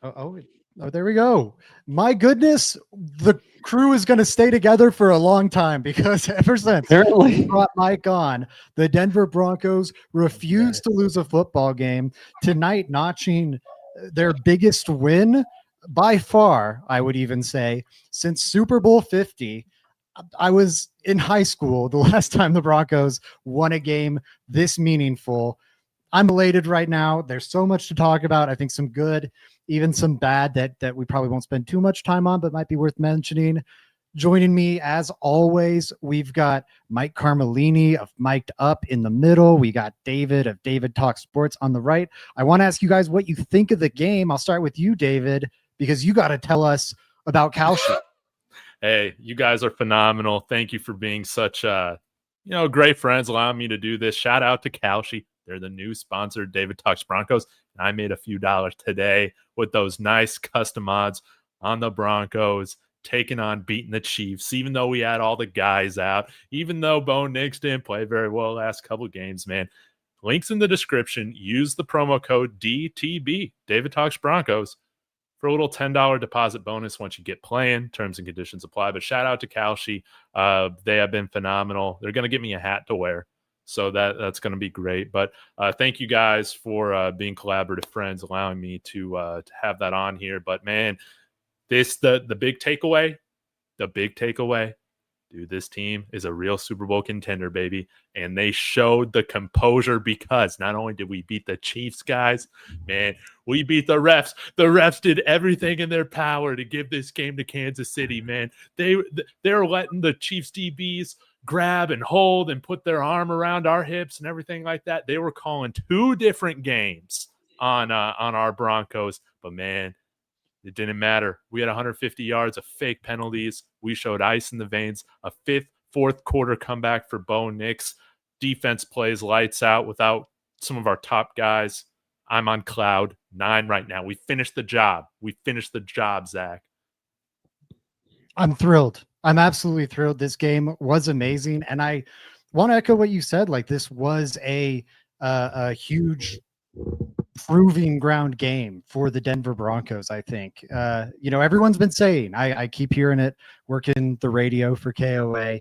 There we go. My goodness, the crew is going to stay together for a long time because ever since we brought Mike on, the Denver Broncos refuse to lose a football game. Tonight, notching their biggest win by far, I would even say, since Super Bowl 50. I was in high school the last time the Broncos won a game this meaningful. I'm elated right now. There's so much to talk about. I think some good, even some bad that we probably won't spend too much time on, but might be worth mentioning. Joining me, as always, we've got Mike Carmelini of Mic'd Up in the middle. We got David of David Talks Sports on the right. I want to ask you guys what you think of the game. I'll start with you, David, because you got to tell us about Kalshi. Hey, you guys are phenomenal. Thank you for being such great friends, allowing me to do this. Shout out to Kalshi. They're the new sponsor, David Talks Broncos. And I made a few dollars today with those nice custom mods on the Broncos, taking on beating the Chiefs, even though we had all the guys out, even though Bo Nix didn't play very well last couple games, man. Links in the description. Use the promo code DTB, David Talks Broncos, for a little $10 deposit bonus once you get playing. Terms and conditions apply. But shout out to Kalshi. They have been phenomenal. They're going to get me a hat to wear. So that's going to be great. But thank you guys for being collaborative friends, allowing me to have that on here. But, man, the big takeaway, dude, this team is a real Super Bowl contender, baby. And they showed the composure because not only did we beat the Chiefs, guys, man, we beat the refs. The refs did everything in their power to give this game to Kansas City, man. They're letting the Chiefs DBs grab and hold and put their arm around our hips and everything like that. They were calling two different games on our Broncos. But, man, it didn't matter. We had 150 yards of fake penalties. We showed ice in the veins. A fourth quarter comeback for Bo Nix. Defense plays lights out without some of our top guys. I'm on cloud 9 right now. We finished the job. Zach. I'm thrilled. I'm absolutely thrilled. This game was amazing. And I want to echo what you said. Like, this was a huge proving ground game for the Denver Broncos, I think. Everyone's been saying, I keep hearing it, working the radio for KOA.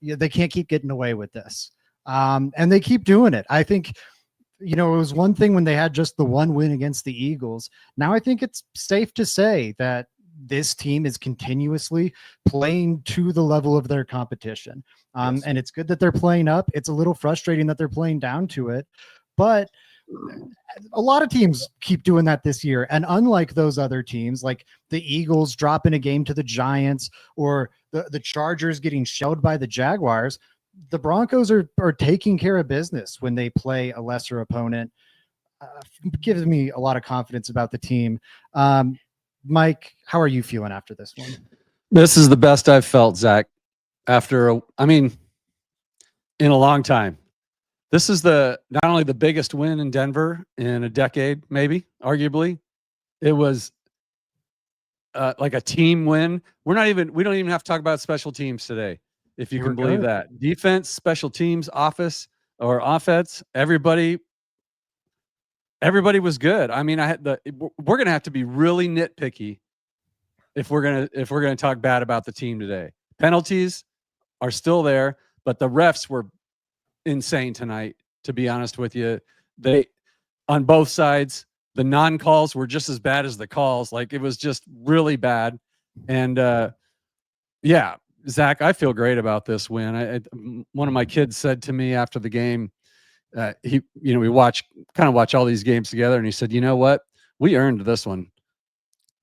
They can't keep getting away with this. And they keep doing it. I think, it was one thing when they had just the one win against the Eagles. Now I think it's safe to say that this team is continuously playing to the level of their competition. Yes. And it's good that they're playing up. It's a little frustrating that they're playing down to it, but a lot of teams keep doing that this year. And unlike those other teams, like the Eagles dropping a game to the Giants or the Chargers getting shelled by the Jaguars, the Broncos are taking care of business when they play a lesser opponent. Gives me a lot of confidence about the team. Mike, how are you feeling after this one? This is the best I've felt, Zach, in a long time. This is not only the biggest win in Denver in a decade, maybe, arguably. It was like a team win. We don't even have to talk about special teams today, if you can believe that. Defense, special teams, offense, everybody was good. We're going to have to be really nitpicky if we're going to talk bad about the team today. Penalties are still there, but the refs were insane tonight, to be honest with you. They, on both sides, the non-calls were just as bad as the calls. Like, it was just really bad. And Zach, I feel great about this win. One of my kids said to me after the game, we watch all these games together, and he said, "You know what? We earned this one.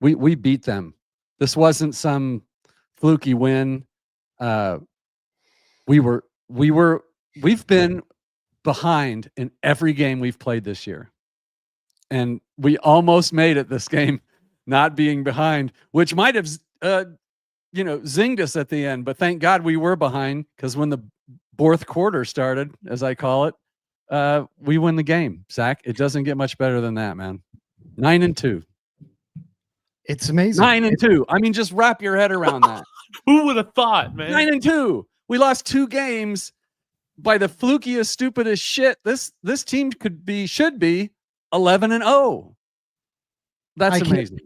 We beat them. This wasn't some fluky win. We've been behind in every game we've played this year. And we almost made it this game, not being behind, which might have, zinged us at the end. But thank God we were behind, because when the fourth quarter started, as I call it, we win the game, Zach. It doesn't get much better than that, man. 9-2. It's amazing. 9-2. Just wrap your head around that. Who would have thought, man? 9-2. We lost 2 games by the flukiest, stupidest shit. This team should be 11-0. That's amazing.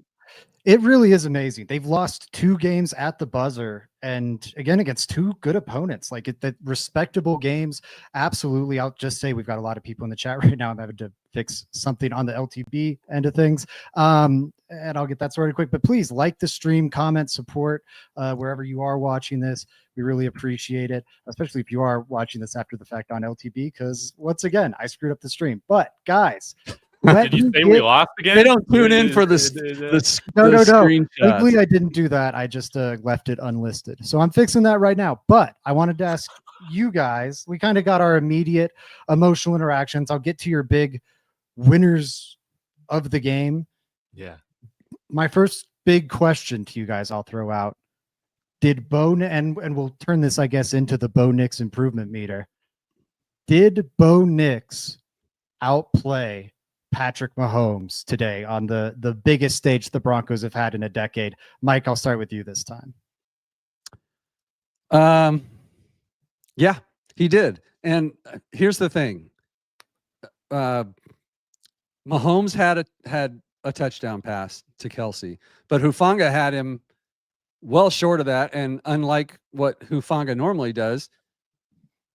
It really is amazing. They've lost 2 games at the buzzer, and again against 2 good opponents. Like the respectable games. Absolutely. I'll just say we've got a lot of people in the chat right now. I'm having to fix something on the LTB end of things, and I'll get that sorted quick. But please like the stream, comment, support wherever you are watching this. We really appreciate it, especially if you are watching this after the fact on LTB, because once again I screwed up the stream. But guys. Did you say we lost again? They don't tune in for this. No. Legally, I didn't do that. I just left it unlisted. So I'm fixing that right now. But I wanted to ask you guys, we kind of got our immediate emotional interactions. I'll get to your big winners of the game. Yeah. My first big question to you guys I'll throw out. Did Bo, and we'll turn this, I guess, into the Bo Nix improvement meter. Did Bo Nix outplay Patrick Mahomes today on the biggest stage the Broncos have had in a decade? Mike, I'll start with you this time. Yeah, he did. And here's the thing. Mahomes had a touchdown pass to Kalshi, but Hufanga had him well short of that. And unlike what Hufanga normally does,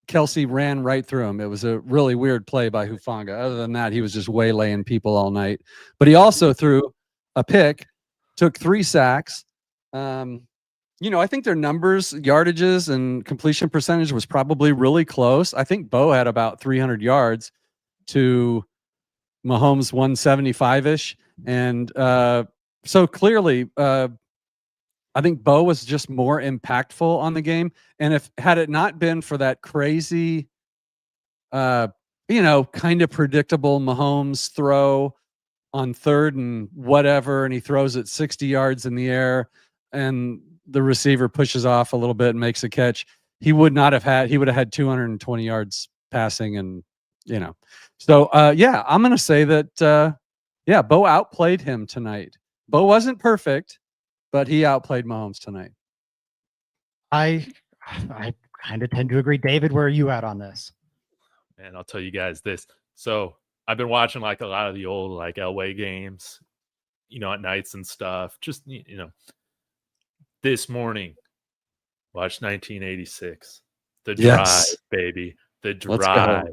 Kalshi ran right through him. It was a really weird play by Hufanga. Other than that, he was just waylaying people all night. But he also threw a pick, took 3 sacks. I think their numbers, yardages, and completion percentage was probably really close. I think Bo had about 300 yards to Mahomes 175-ish. And so clearly, I think Bo was just more impactful on the game. And had it not been for that crazy, kind of predictable Mahomes throw on 3rd and whatever, and he throws it 60 yards in the air and the receiver pushes off a little bit and makes a catch, he would have had 220 yards passing. And, so I'm going to say that, Bo outplayed him tonight. Bo wasn't perfect, but he outplayed Mahomes tonight. I kind of tend to agree. David, where are you at on this? And I'll tell you guys this. So I've been watching like a lot of the old like Elway games, at nights and stuff. Just, this morning, watched 1986. The Drive, baby. The Drive.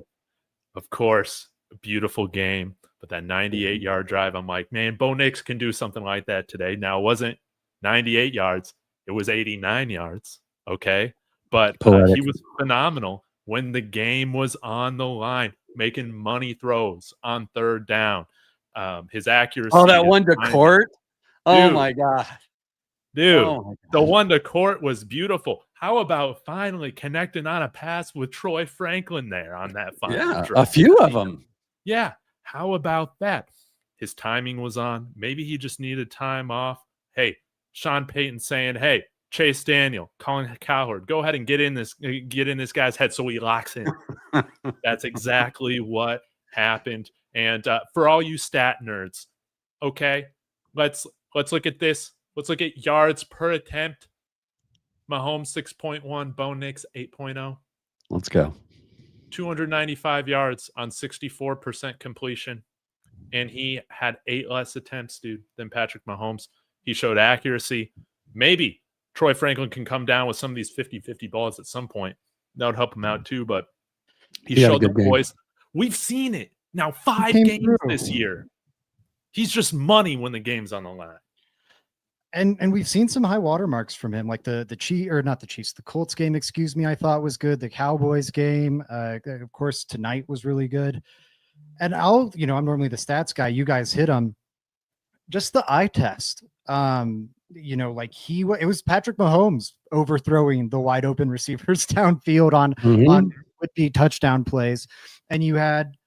Of course, a beautiful game. But that 98-yard drive, I'm like, man, Bo Nix can do something like that today. Now, it wasn't 98 yards. It was 89 yards. Okay. But he was phenomenal when the game was on the line, making money throws on 3rd down. His accuracy. Oh, that one to Court. Oh my God. Dude, the one to Court was beautiful. How about finally connecting on a pass with Troy Franklin there on that final drive? A few of them. Yeah. How about that? His timing was on. Maybe he just needed time off. Hey, Sean Payton saying, hey, Chase Daniel, Colin Cowherd, go ahead and get in this guy's head so he locks in. That's exactly what happened. And for all you stat nerds, okay, let's look at this. Let's look at yards per attempt. Mahomes 6.1, Bo Nix 8.0. Let's go. 295 yards on 64% completion. And he had 8 less attempts, dude, than Patrick Mahomes. He showed accuracy. Maybe Troy Franklin can come down with some of these 50-50 balls at some point. That would help him out too, but he showed the boys. We've seen it now 5 games this year. He's just money when the game's on the line. And we've seen some high watermarks from him, like the Colts game, I thought was good. The Cowboys game, of course, tonight was really good. And I'm normally the stats guy. You guys hit him. Just the eye test. It was Patrick Mahomes overthrowing the wide open receivers downfield on would-be touchdown plays. And you had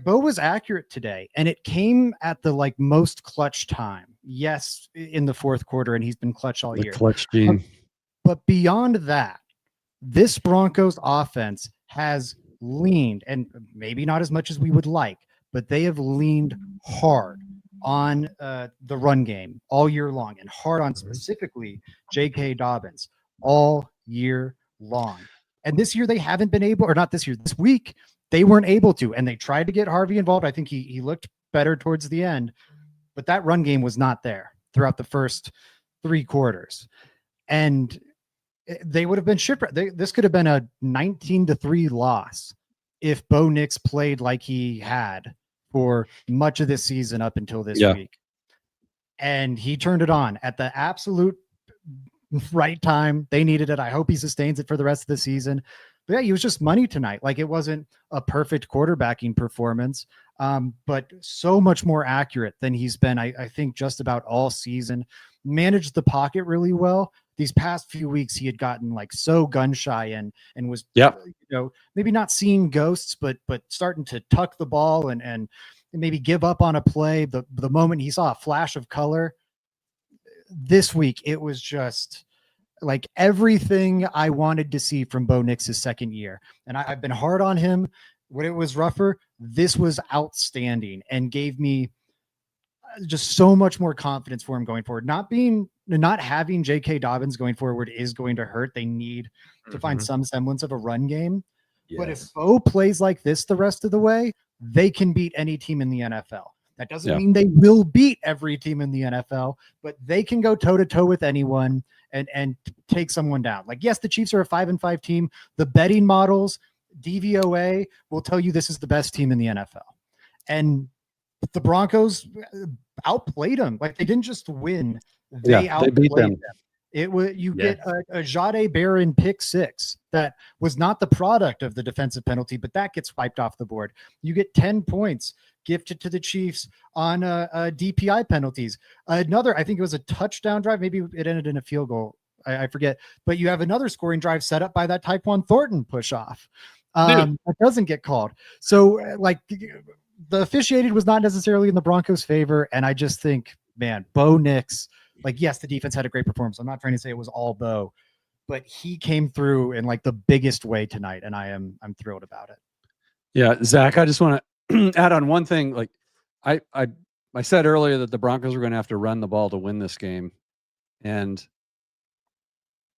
Bo was accurate today, and it came at the most clutch time. Yes, in the 4th quarter, and he's been clutch all year. Clutch gene. But beyond that, this Broncos offense has leaned, and maybe not as much as we would like, but they have leaned hard on the run game all year long, and hard on specifically J.K. Dobbins all year long. And this year they haven't been able, or not this year, this week, they weren't able to, and they tried to get Harvey involved. I think he looked better towards the end, but that run game was not there throughout the first 3 quarters. And they would have been shipwrecked. This could have been a 19-3 loss if Bo Nix played like he had for much of this season up until this week. And he turned it on at the absolute right time. They needed it. I hope he sustains it for the rest of the season. But yeah, he was just money tonight. Like, it wasn't a perfect quarterbacking performance, but so much more accurate than he's been, I think, just about all season. Managed the pocket really well. These past few weeks, he had gotten like so gun shy and was, maybe not seeing ghosts, but starting to tuck the ball and maybe give up on a play. The moment he saw a flash of color this week, it was just like everything I wanted to see from Bo Nix's second year. And I've been hard on him when it was rougher. This was outstanding and gave me just so much more confidence for him going forward. Not having J.K. Dobbins going forward is going to hurt. They need to find some semblance of a run game. Yes. But if Bo plays like this the rest of the way, they can beat any team in the NFL. That doesn't mean they will beat every team in the NFL, but they can go toe-to-toe with anyone and take someone down. Like, yes, the Chiefs are a 5-5 team. The betting models, DVOA, will tell you this is the best team in the NFL. And the Broncos outplayed them. Like, they didn't just win. They beat them. It was get a Jade Barron pick 6 that was not the product of the defensive penalty, but that gets wiped off the board. You get 10 points gifted to the Chiefs on DPI penalties. Another, I think it was a touchdown drive. Maybe it ended in a field goal. I forget. But you have another scoring drive set up by that Tyquan Thornton push off. That doesn't get called. So like, the officiated was not necessarily in the Broncos' favor. And I just think, man, Bo Nix, like, yes, the defense had a great performance. I'm not trying to say it was all Bo, but he came through in like the biggest way tonight. And I'm thrilled about it. Yeah. Zach, I just want to add on one thing. Like, I said earlier that the Broncos were going to have to run the ball to win this game, and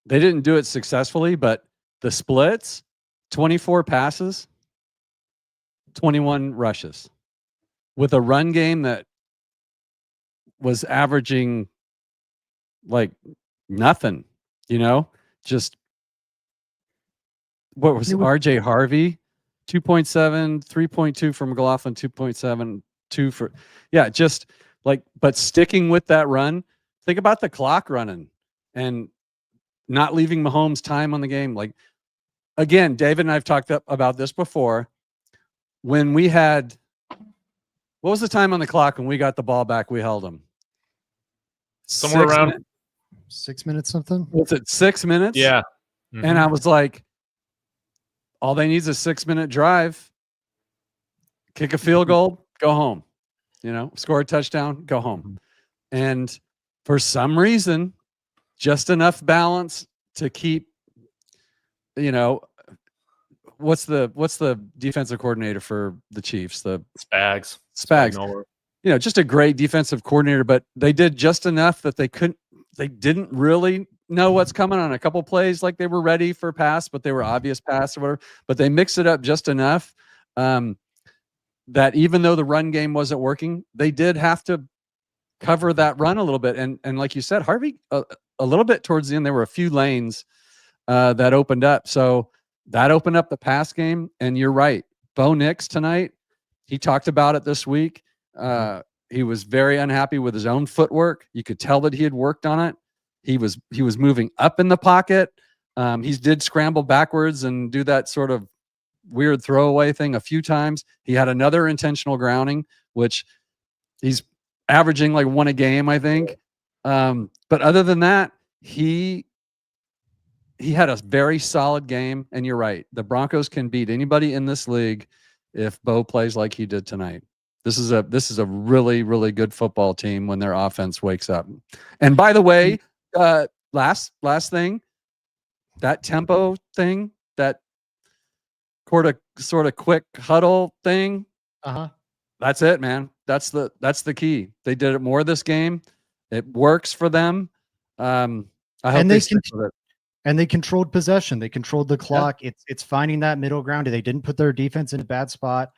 they didn't do it successfully, but the splits, 24 passes, 21 rushes with a run game that was averaging like nothing, just what was RJ Harvey, 2.7, 3.2 for McLaughlin, 2.7, 2 for, just like, but sticking with that run. Think about the clock running and not leaving Mahomes time on the game. Like, again, David and I've talked about this before. When we had, what was the time on the clock when we got the ball back? We held them somewhere around 6 minutes, something. Was it 6 minutes? Yeah. And I was like, all they need is a 6-minute drive, kick a field goal, go home, score a touchdown, go home. And for some reason, just enough balance to keep, what's the defensive coordinator for the Chiefs? The Spags. Just a great defensive coordinator, but they did just enough that they didn't really know what's coming on a couple plays. Like, they were ready for pass, but they were obvious pass or whatever, but they mixed it up just enough that even though the run game wasn't working, they did have to cover that run a little bit. And like you said, Harvey, a little bit towards the end, there were a few lanes that opened up. So that opened up the pass game. And you're right. Bo Nix tonight, he talked about it this week. He was very unhappy with his own footwork. You could tell that he had worked on it. He was moving up in the pocket. He did scramble backwards and do that sort of weird throwaway thing a few times. He had another intentional grounding, which he's averaging like 1 a game, I think. But other than that, he had a very solid game. And you're right. The Broncos can beat anybody in this league if Bo plays like he did tonight. This is a really, really good football team when their offense wakes up. And by the way, last thing, that tempo thing, that sort of quick huddle thing. That's it, man. That's the key. They did it more this game. It works for them. I hope they stick with it. And they controlled possession. They controlled the clock. It's finding that middle ground. They didn't put their defense in a bad spot.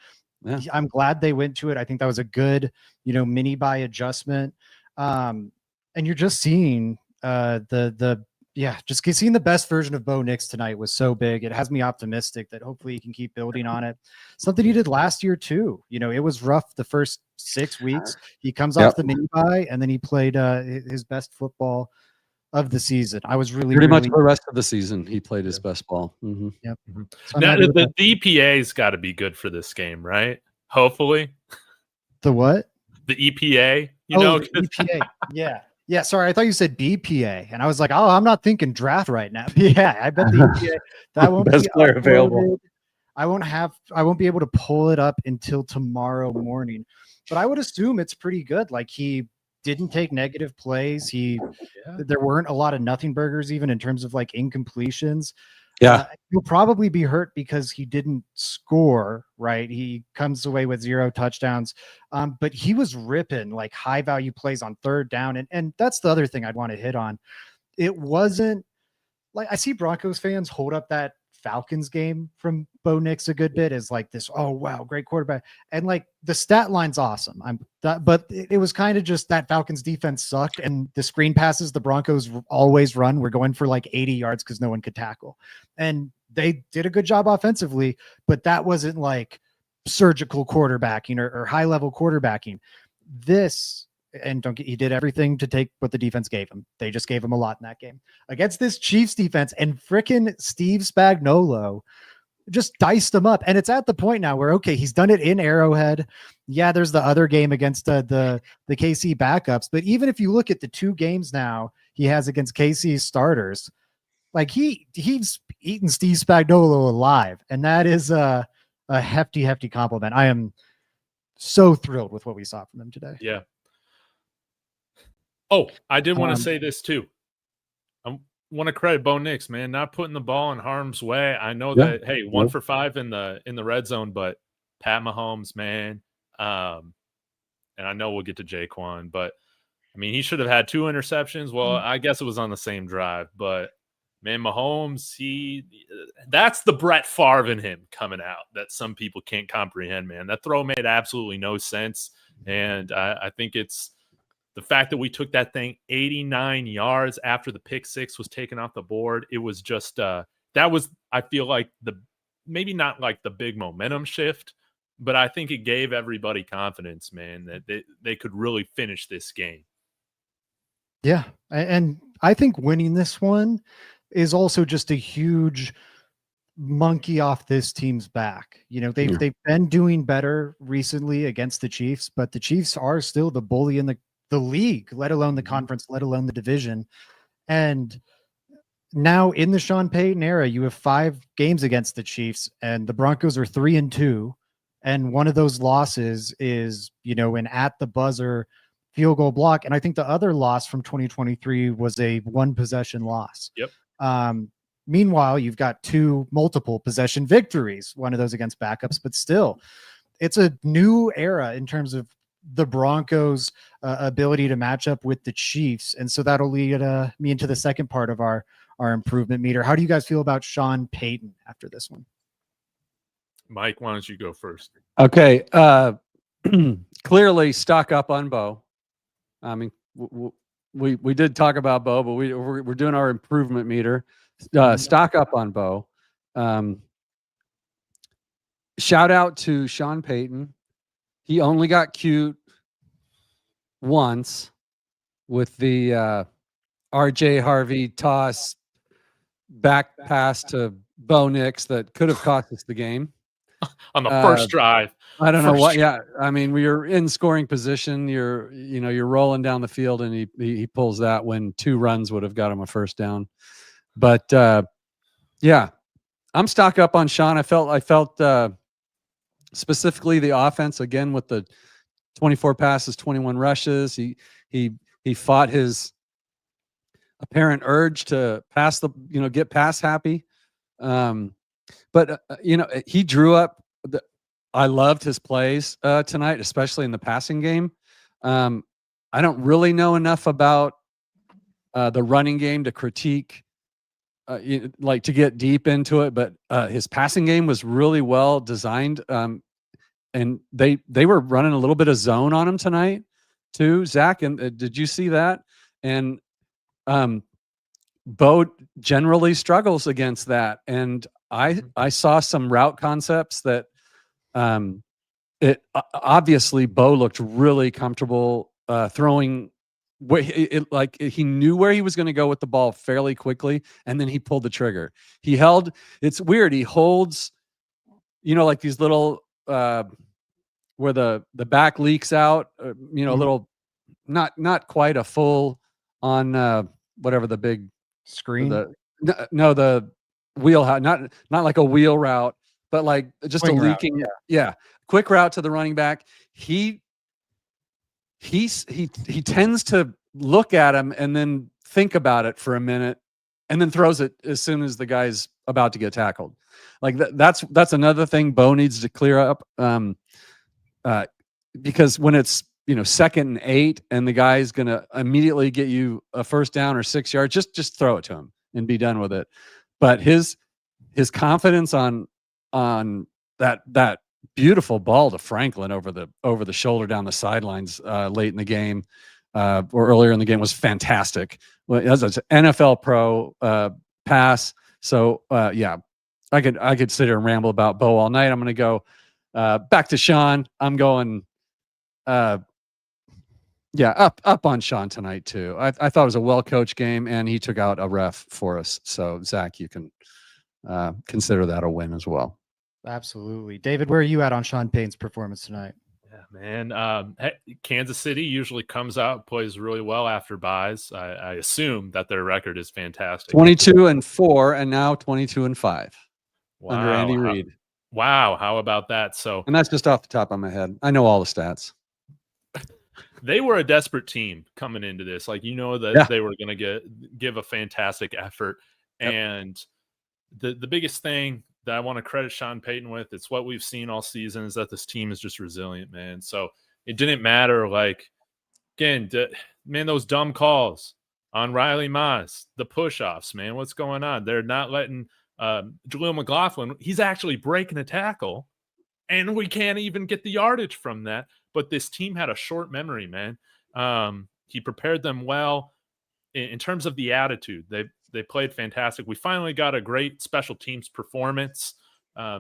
I'm glad they went to it. I think that was a good, mini buy adjustment. And you're just seeing just seeing the best version of Bo Nix tonight was so big. It has me optimistic that hopefully he can keep building on it. Something he did last year too. It was rough the first 6 weeks. He comes off the mini bye and then he played his best football of the season. I was really much for the rest of the season. He played his best ball. Mm-hmm. Yep. So now the EPA's got to be good for this game, right? Hopefully. The what? The EPA. The EPA. Yeah. Sorry, I thought you said BPA, and I was like, oh, I'm not thinking draft right now. Yeah, I bet the EPA that won't best be player available. I won't be able to pull it up until tomorrow morning, but I would assume it's pretty good. Like he didn't take negative plays. There weren't a lot of nothing burgers, even in terms of like incompletions. Yeah. He'll probably be hurt because he didn't score, right? He comes away with 0 touchdowns. But he was ripping like high value plays on third down. And that's the other thing I'd want to hit on. It wasn't like I see Broncos fans hold up that Falcons game from Bo Nix a good bit as like this, oh wow, great quarterback. And like the stat line's awesome. But it was kind of just that Falcons defense sucked, and the screen passes the Broncos always run were going for like 80 yards because no one could tackle. And they did a good job offensively, but that wasn't like surgical quarterbacking or high level quarterbacking. He did everything to take what the defense gave him. They just gave him a lot in that game against this Chiefs defense, and frickin' Steve Spagnuolo just diced him up. And it's at the point now where, okay, he's done it in Arrowhead. Yeah, there's the other game against the KC backups. But even if you look at the 2 games now he has against KC starters, like he's eaten Steve Spagnuolo alive. And that is a hefty compliment. I am so thrilled with what we saw from him today. Yeah. Oh, I did want to say this too. I want to credit Bo Nix, man, not putting the ball in harm's way. I know that, hey, 1 for 5 in the red zone, but Pat Mahomes, man, and I know we'll get to Jaquan, but I mean, he should have had 2 interceptions. Well, I guess it was on the same drive, but man, Mahomes, that's the Brett Favre in him coming out that some people can't comprehend, man. That throw made absolutely no sense, and I think it's the fact that we took that thing 89 yards after the pick 6 was taken off the board. It was just that was, I feel like, maybe not like the big momentum shift, but I think it gave everybody confidence, man, that they could really finish this game. Yeah. And I think winning this one is also just a huge monkey off this team's back. They've been doing better recently against the Chiefs, but the Chiefs are still the bully in the league, let alone the conference, let alone the division. And now in the Sean Payton era, you have 5 games against the Chiefs, and the Broncos are 3-2. And one of those losses is, an at the buzzer field goal block. And I think the other loss from 2023 was a 1 possession loss. Yep. Meanwhile, you've got 2 multiple possession victories, one of those against backups, but still it's a new era in terms of the Broncos' ability to match up with the Chiefs. And so that'll lead me into the second part of our improvement meter. How do you guys feel about Sean Payton after this one? Mike, why don't you go first? Okay. Clearly stock up on Bo. I mean, we did talk about Bo, but we're doing our improvement meter. Stock up on Bo. Shout out to Sean Payton. He only got cute once with the RJ Harvey toss back pass to Bo Nix that could have cost us the game. On the first drive. I don't know what. Yeah. I mean, we were in scoring position. You're rolling down the field, and he pulls that when 2 runs would have got him a first down. But yeah, I'm stock up on Sean. I felt specifically the offense again with the 24 passes, 21 rushes. He fought his apparent urge to pass get pass happy. But he drew up. I loved his plays tonight, especially in the passing game. I don't really know enough about the running game to critique, to get deep into it. But his passing game was really well designed. and they were running a little bit of zone on him tonight too, Zach. And did you see that? And Bo generally struggles against that. And I saw some route concepts that obviously Bo looked really comfortable throwing. Like he knew where he was going to go with the ball fairly quickly, and then he pulled the trigger. It's weird. He holds, like these little where the back leaks out, a little, not quite a full on whatever the big screen. The wheel, not like a wheel route, but like just Swing a leaking, route, quick route to the running back. He tends to look at him and then think about it for a minute and then throws it as soon as the guy's about to get tackled. Like that's another thing Bo needs to clear up. Because when it's 2nd and 8 and the guy's going to immediately get you a first down or 6 yards, just throw it to him and be done with it. But his confidence on that beautiful ball to Franklin over the shoulder down the sidelines late in the game or earlier in the game was fantastic. Well, as an NFL pro pass. So I could sit here and ramble about Bo all night. I'm going to go back to Sean. I'm going up on Sean tonight too. I thought it was a well-coached game, and he took out a ref for us. So Zach, you can consider that a win as well. Absolutely. David, where are you at on Sean Payton's performance tonight? Yeah, man. Kansas City usually comes out, plays really well after buys. I assume that their record is fantastic. 22-4, and now 22-5 under Andy Reid. Wow, how about that? So, and that's just off the top of my head. I know all the stats. They were a desperate team coming into this. Like, that they were going to give a fantastic effort. Yep. And the biggest thing that I want to credit Sean Payton with, it's what we've seen all season, is that this team is just resilient, man. So it didn't matter. Like, again, those dumb calls on Riley Moss, the push-offs, man, what's going on? They're not letting Jaleel McLaughlin, he's actually breaking a tackle, and we can't even get the yardage from that. But this team had a short memory, man. He prepared them well in terms of the attitude. They played fantastic. We finally got a great special teams performance.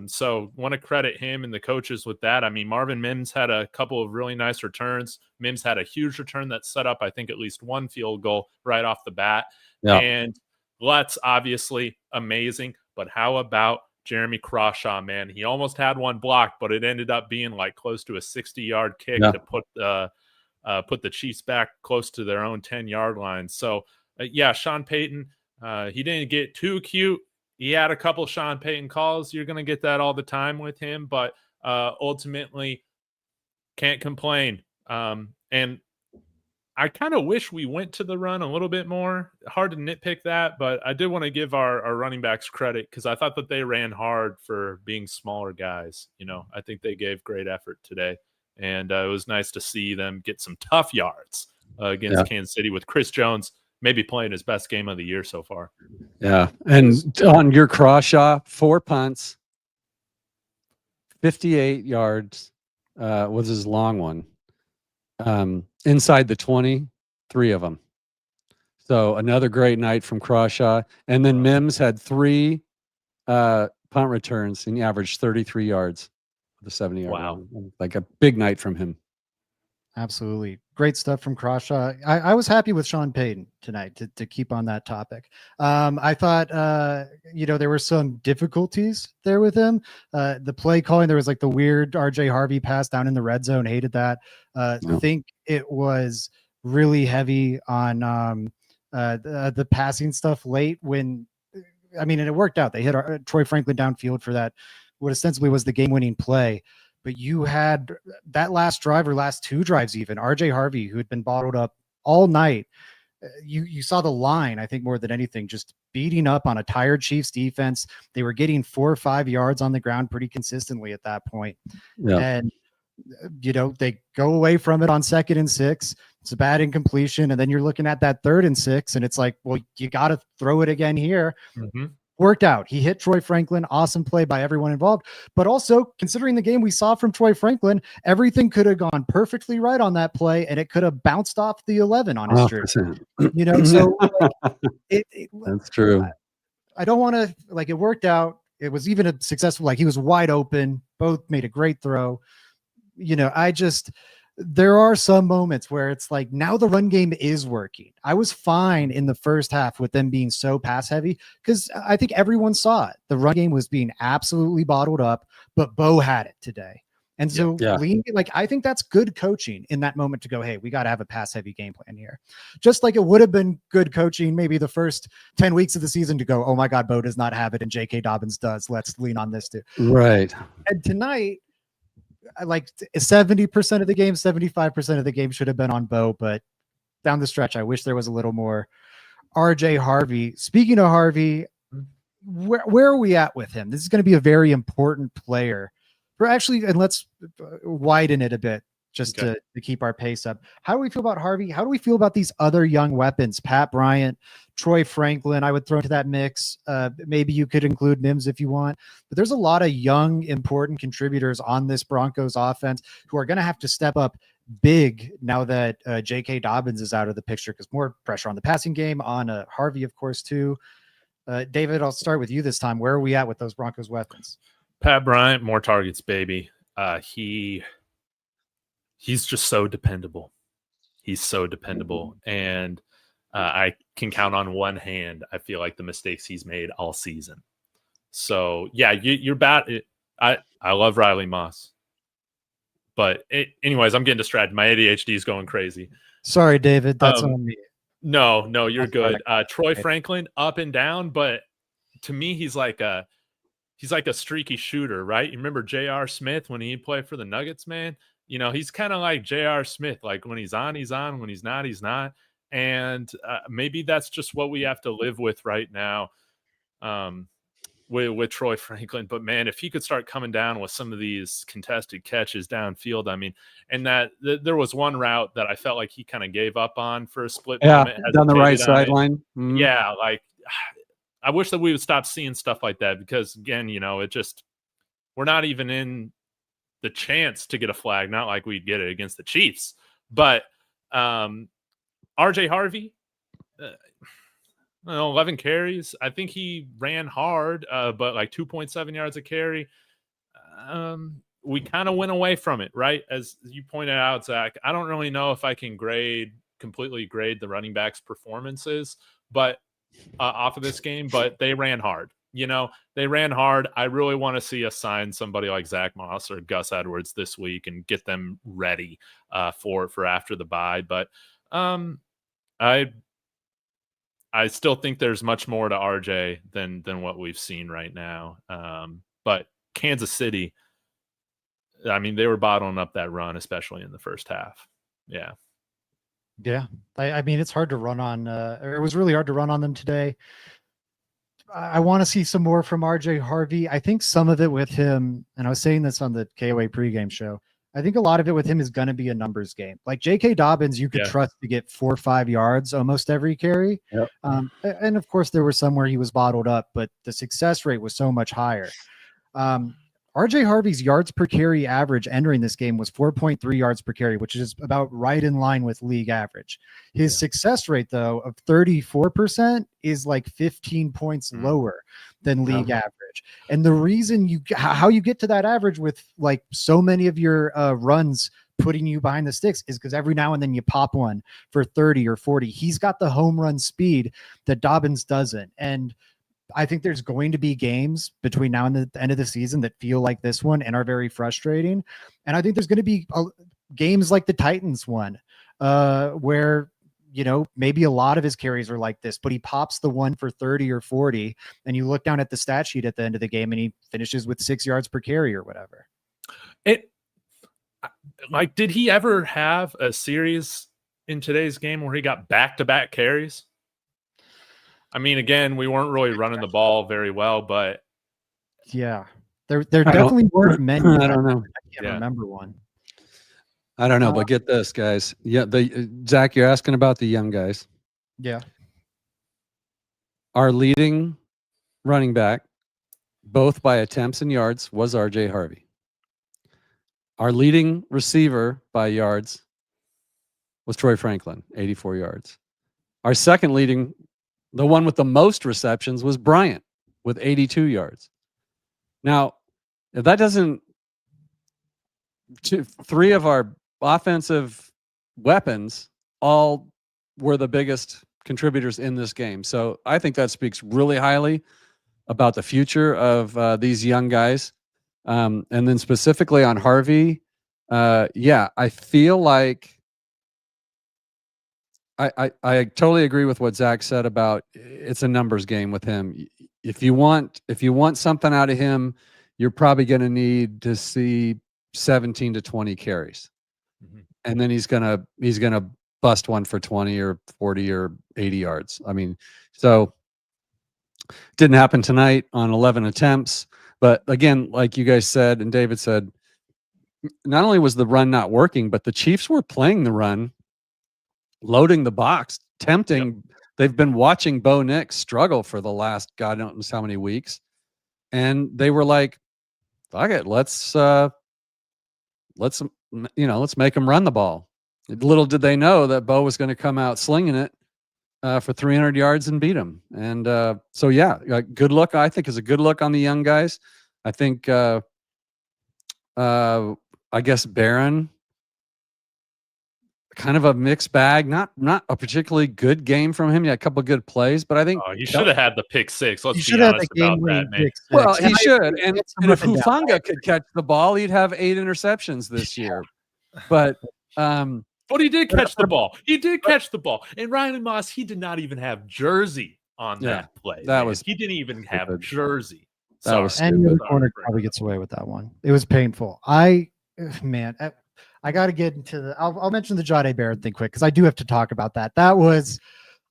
So want to credit him and the coaches with that. I mean, Marvin Mims had a couple of really nice returns. Mims had a huge return that set up, I think, at least one field goal right off the bat. Yeah. And Lutz, obviously amazing. But how about Jeremy Crawshaw, man? He almost had one blocked, but it ended up being like close to a 60-yard kick to put the Chiefs back close to their own 10-yard line. So, Sean Payton, he didn't get too cute. He had a couple Sean Payton calls. You're going to get that all the time with him, but ultimately can't complain. And I kind of wish we went to the run a little bit more. Hard to nitpick that, but I did want to give our running backs credit because I thought that they ran hard for being smaller guys. I think they gave great effort today, and it was nice to see them get some tough yards against Kansas City with Chris Jones maybe playing his best game of the year so far. Yeah, and on your Crawshaw, 4 punts, 58 yards was his long one. Inside the 20, 3 of them. So another great night from Crawshaw. And then Mims had 3 punt returns, and he averaged 33 yards with a 70-yard run. Like a big night from him. Absolutely. Great stuff from Crawshaw. I was happy with Sean Payton tonight, to keep on that topic. I thought, there were some difficulties there with him. The play calling, there was like the weird RJ Harvey pass down in the red zone. Hated that. I think it was really heavy on the passing stuff late and it worked out. They hit Troy Franklin downfield for that, what ostensibly was the game-winning play. But you had that last drive, or last 2 drives even, RJ Harvey, who had been bottled up all night. You saw the line, I think, more than anything, just beating up on a tired Chiefs defense. They were getting 4 or 5 yards on the ground pretty consistently at that point. Yeah. And, they go away from it on 2nd and 6. It's a bad incompletion. And then you're looking at that 3rd and 6, and it's like, well, you got to throw it again here. Mm-hmm. worked out. He hit Troy Franklin. Awesome play by everyone involved. But also, considering the game we saw from Troy Franklin, everything could have gone perfectly right on that play, and it could have bounced off the 11 on his jersey. You know, so like, that's true. I don't want to, like, it worked out. It was even a successful, like, he was wide open. Both made a great throw. You know, there are some moments where it's like, now the run game is working. I was fine in the first half with them being so pass heavy because I think everyone saw it. The run game was being absolutely bottled up, but Bo had it today. And so I think that's good coaching in that moment to go, hey, we got to have a pass heavy game plan here. Just like it would have been good coaching maybe the first 10 weeks of the season to go, oh my God, Bo does not have it and J.K. Dobbins does. Let's lean on this too. Right. And tonight, like 70% of the game, 75% of the game should have been on Bo, but down the stretch, I wish there was a little more. RJ Harvey, speaking of Harvey, where are we at with him? This is going to be a very important player. And let's widen it a bit just to keep our pace up. How do we feel about Harvey? How do we feel about these other young weapons? Pat Bryant, Troy Franklin, I would throw into that mix. Maybe you could include Mims if you want. But there's a lot of young, important contributors on this Broncos offense who are going to have to step up big now that J.K. Dobbins is out of the picture, because more pressure on the passing game, on Harvey, of course, too. David, I'll start with you this time. Where are we at with those Broncos weapons? Pat Bryant, more targets, baby. He's just so dependable. He's so dependable. And I can count on one hand, I feel like, the mistakes he's made all season. So, yeah, you're bad. I love Riley Moss. But anyways, I'm getting distracted. My ADHD is going crazy. Sorry, David. That's on me. No, you're good. Troy Franklin, up and down. But to me, he's like a streaky shooter, right? You remember J.R. Smith when he played for the Nuggets, man? You know, he's kind of like J.R. Smith. Like when he's on, he's on. When he's not, he's not. And maybe that's just what we have to live with right now with Troy Franklin. But, man, if he could start coming down with some of these contested catches downfield, I mean, and there was one route that I felt like he kind of gave up on for a split moment. Down the right sideline. Mm-hmm. Yeah, like I wish that we would stop seeing stuff like that because, again, you know, we're not even in the chance to get a flag, not like we'd get it against the Chiefs. But RJ Harvey, 11 carries. I think he ran hard, but like 2.7 yards a carry. We kind of went away from it, right? As you pointed out, Zach, I don't really know if I can completely grade the running backs' performances, but off of this game, but they ran hard. You know, they ran hard. I really want to see us sign somebody like Zach Moss or Gus Edwards this week and get them ready for after the bye. But I still think there's much more to RJ than what we've seen right now. But Kansas City, I mean, they were bottling up that run, especially in the first half. Yeah. Yeah. I mean, it's hard to run on, it was really hard to run on them today. I want to see some more from RJ Harvey. I think some of it with him, and I was saying this on the KOA pregame show, I think a lot of it with him is going to be a numbers game. Like J.K. Dobbins, you could trust to get 4 or 5 yards almost every carry. Yep. And of course, there were some where he was bottled up, but the success rate was so much higher. RJ Harvey's yards per carry average entering this game was 4.3 yards per carry, which is about right in line with league average. His success rate, though, of 34% is like 15 points lower than league average. And the reason how you get to that average with like so many of your runs putting you behind the sticks is because every now and then you pop one for 30 or 40. He's got the home run speed that Dobbins doesn't. And I think there's going to be games between now and the end of the season that feel like this one and are very frustrating. And I think there's going to be games like the Titans one where, you know, maybe a lot of his carries are like this, but he pops the one for 30 or 40 and you look down at the stat sheet at the end of the game and he finishes with 6 yards per carry or whatever. Did he ever have a series in today's game where he got back-to-back carries? I mean, again, we weren't really running the ball very well, but yeah, there definitely weren't many. I don't know. I can't remember one. I don't know, but get this, guys. Yeah, Zach, you're asking about the young guys. Yeah. Our leading running back, both by attempts and yards, was RJ Harvey. Our leading receiver by yards was Troy Franklin, 84 yards. Our second leading, the one with the most receptions, was Bryant with 82 yards. Now, if that doesn't, three of our offensive weapons all were the biggest contributors in this game. So I think that speaks really highly about the future of these young guys. And then specifically on Harvey, I feel like I totally agree with what Zach said about it's a numbers game with him. If you want something out of him, you're probably going to need to see 17 to 20 carries. Mm-hmm. And then he's gonna bust one for 20 or 40 or 80 yards. I mean, so didn't happen tonight on 11 attempts. But again, like you guys said and David said, not only was the run not working, but the Chiefs were playing the run, loading the box, tempting. Yep. They've been watching Bo Nix struggle for the last God knows how many weeks. And they were like, fuck it, let's make them run the ball. Little did they know that Bo was going to come out slinging it for 300 yards and beat him. And good look. I think is a good look on the young guys. I think, I guess Barron, kind of a mixed bag. Not a particularly good game from him. Yeah, a couple of good plays, but I think he should have had the pick six. Let's be honest about that, man. Well, he should. And if Hufanga could catch the ball, he'd have 8 interceptions this year. But he did catch the ball. He did catch the ball. And Riley Moss, he did not even have jersey on that play. He didn't even have jersey. That was stupid. And the corner probably gets away with that one. It was painful. I got to get into I'll mention the Jahdae Barron thing quick because I do have to talk about that.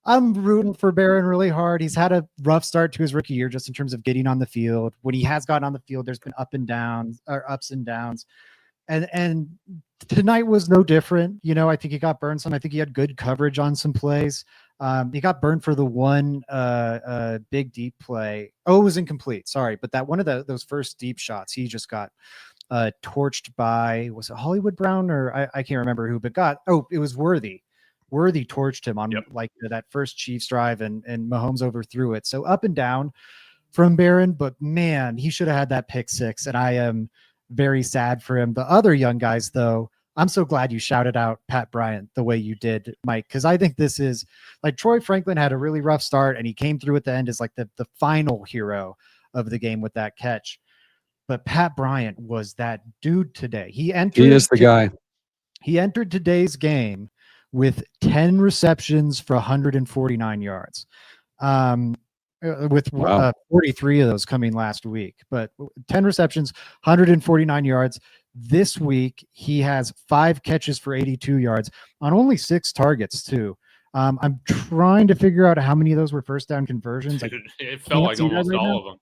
I'm rooting for Barron really hard. He's had a rough start to his rookie year just in terms of getting on the field. When he has gotten on the field, there's been ups and downs. And tonight was no different. I think he got burned some. I think he had good coverage on some plays. He got burned for the one big deep play. Oh, it was incomplete. Sorry. But that one of those first deep shots, he just got torched by, was it Hollywood Brown or I can't remember who, but it was Worthy. Worthy torched him on that first Chiefs drive and Mahomes overthrew it. So up and down from Barron, but man, he should have had that pick six. And I am very sad for him. The other young guys though, I'm so glad you shouted out Pat Bryant the way you did, Mike, because I think this is like Troy Franklin had a really rough start and he came through at the end as like the final hero of the game with that catch. But Pat Bryant was that dude today. He is the guy. He entered today's game with 10 receptions for 149 yards. With 43 of those coming last week, but 10 receptions, 149 yards. This week, he has 5 catches for 82 yards on only 6 targets too. I'm trying to figure out how many of those were first down conversions. It felt like almost all of them.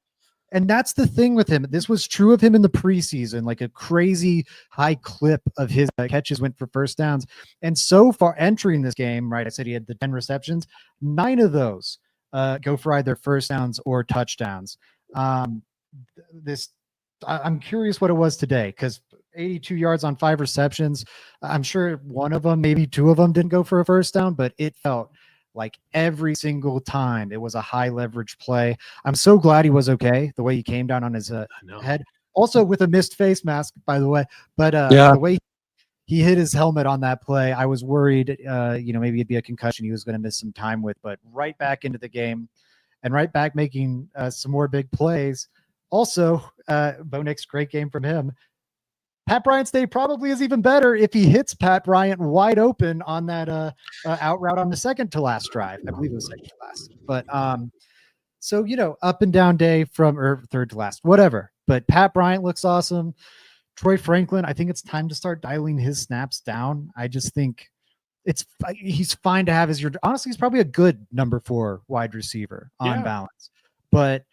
And that's the thing with him. This was true of him in the preseason, like a crazy high clip of his catches went for first downs. And so far entering this game, right, I said he had the 10 receptions, 9 of those go for either first downs or touchdowns. I'm curious what it was today because 82 yards on 5 receptions. I'm sure one of them, maybe 2 of them didn't go for a first down, but it felt like every single time it was a high leverage play. I'm so glad he was okay. The way he came down on his head, also with a missed face mask, by the way, but the way he hit his helmet on that play, I was worried, maybe it'd be a concussion he was going to miss some time with, but right back into the game and right back making some more big plays. Also, Bo Nix, great game from him. Pat Bryant's day probably is even better if he hits Pat Bryant wide open on that out route on the second to last drive. I believe it was second to last. But up and down day or third to last, whatever. But Pat Bryant looks awesome. Troy Franklin, I think it's time to start dialing his snaps down. I just think he's fine to have honestly, he's probably a good number 4 wide receiver on balance. But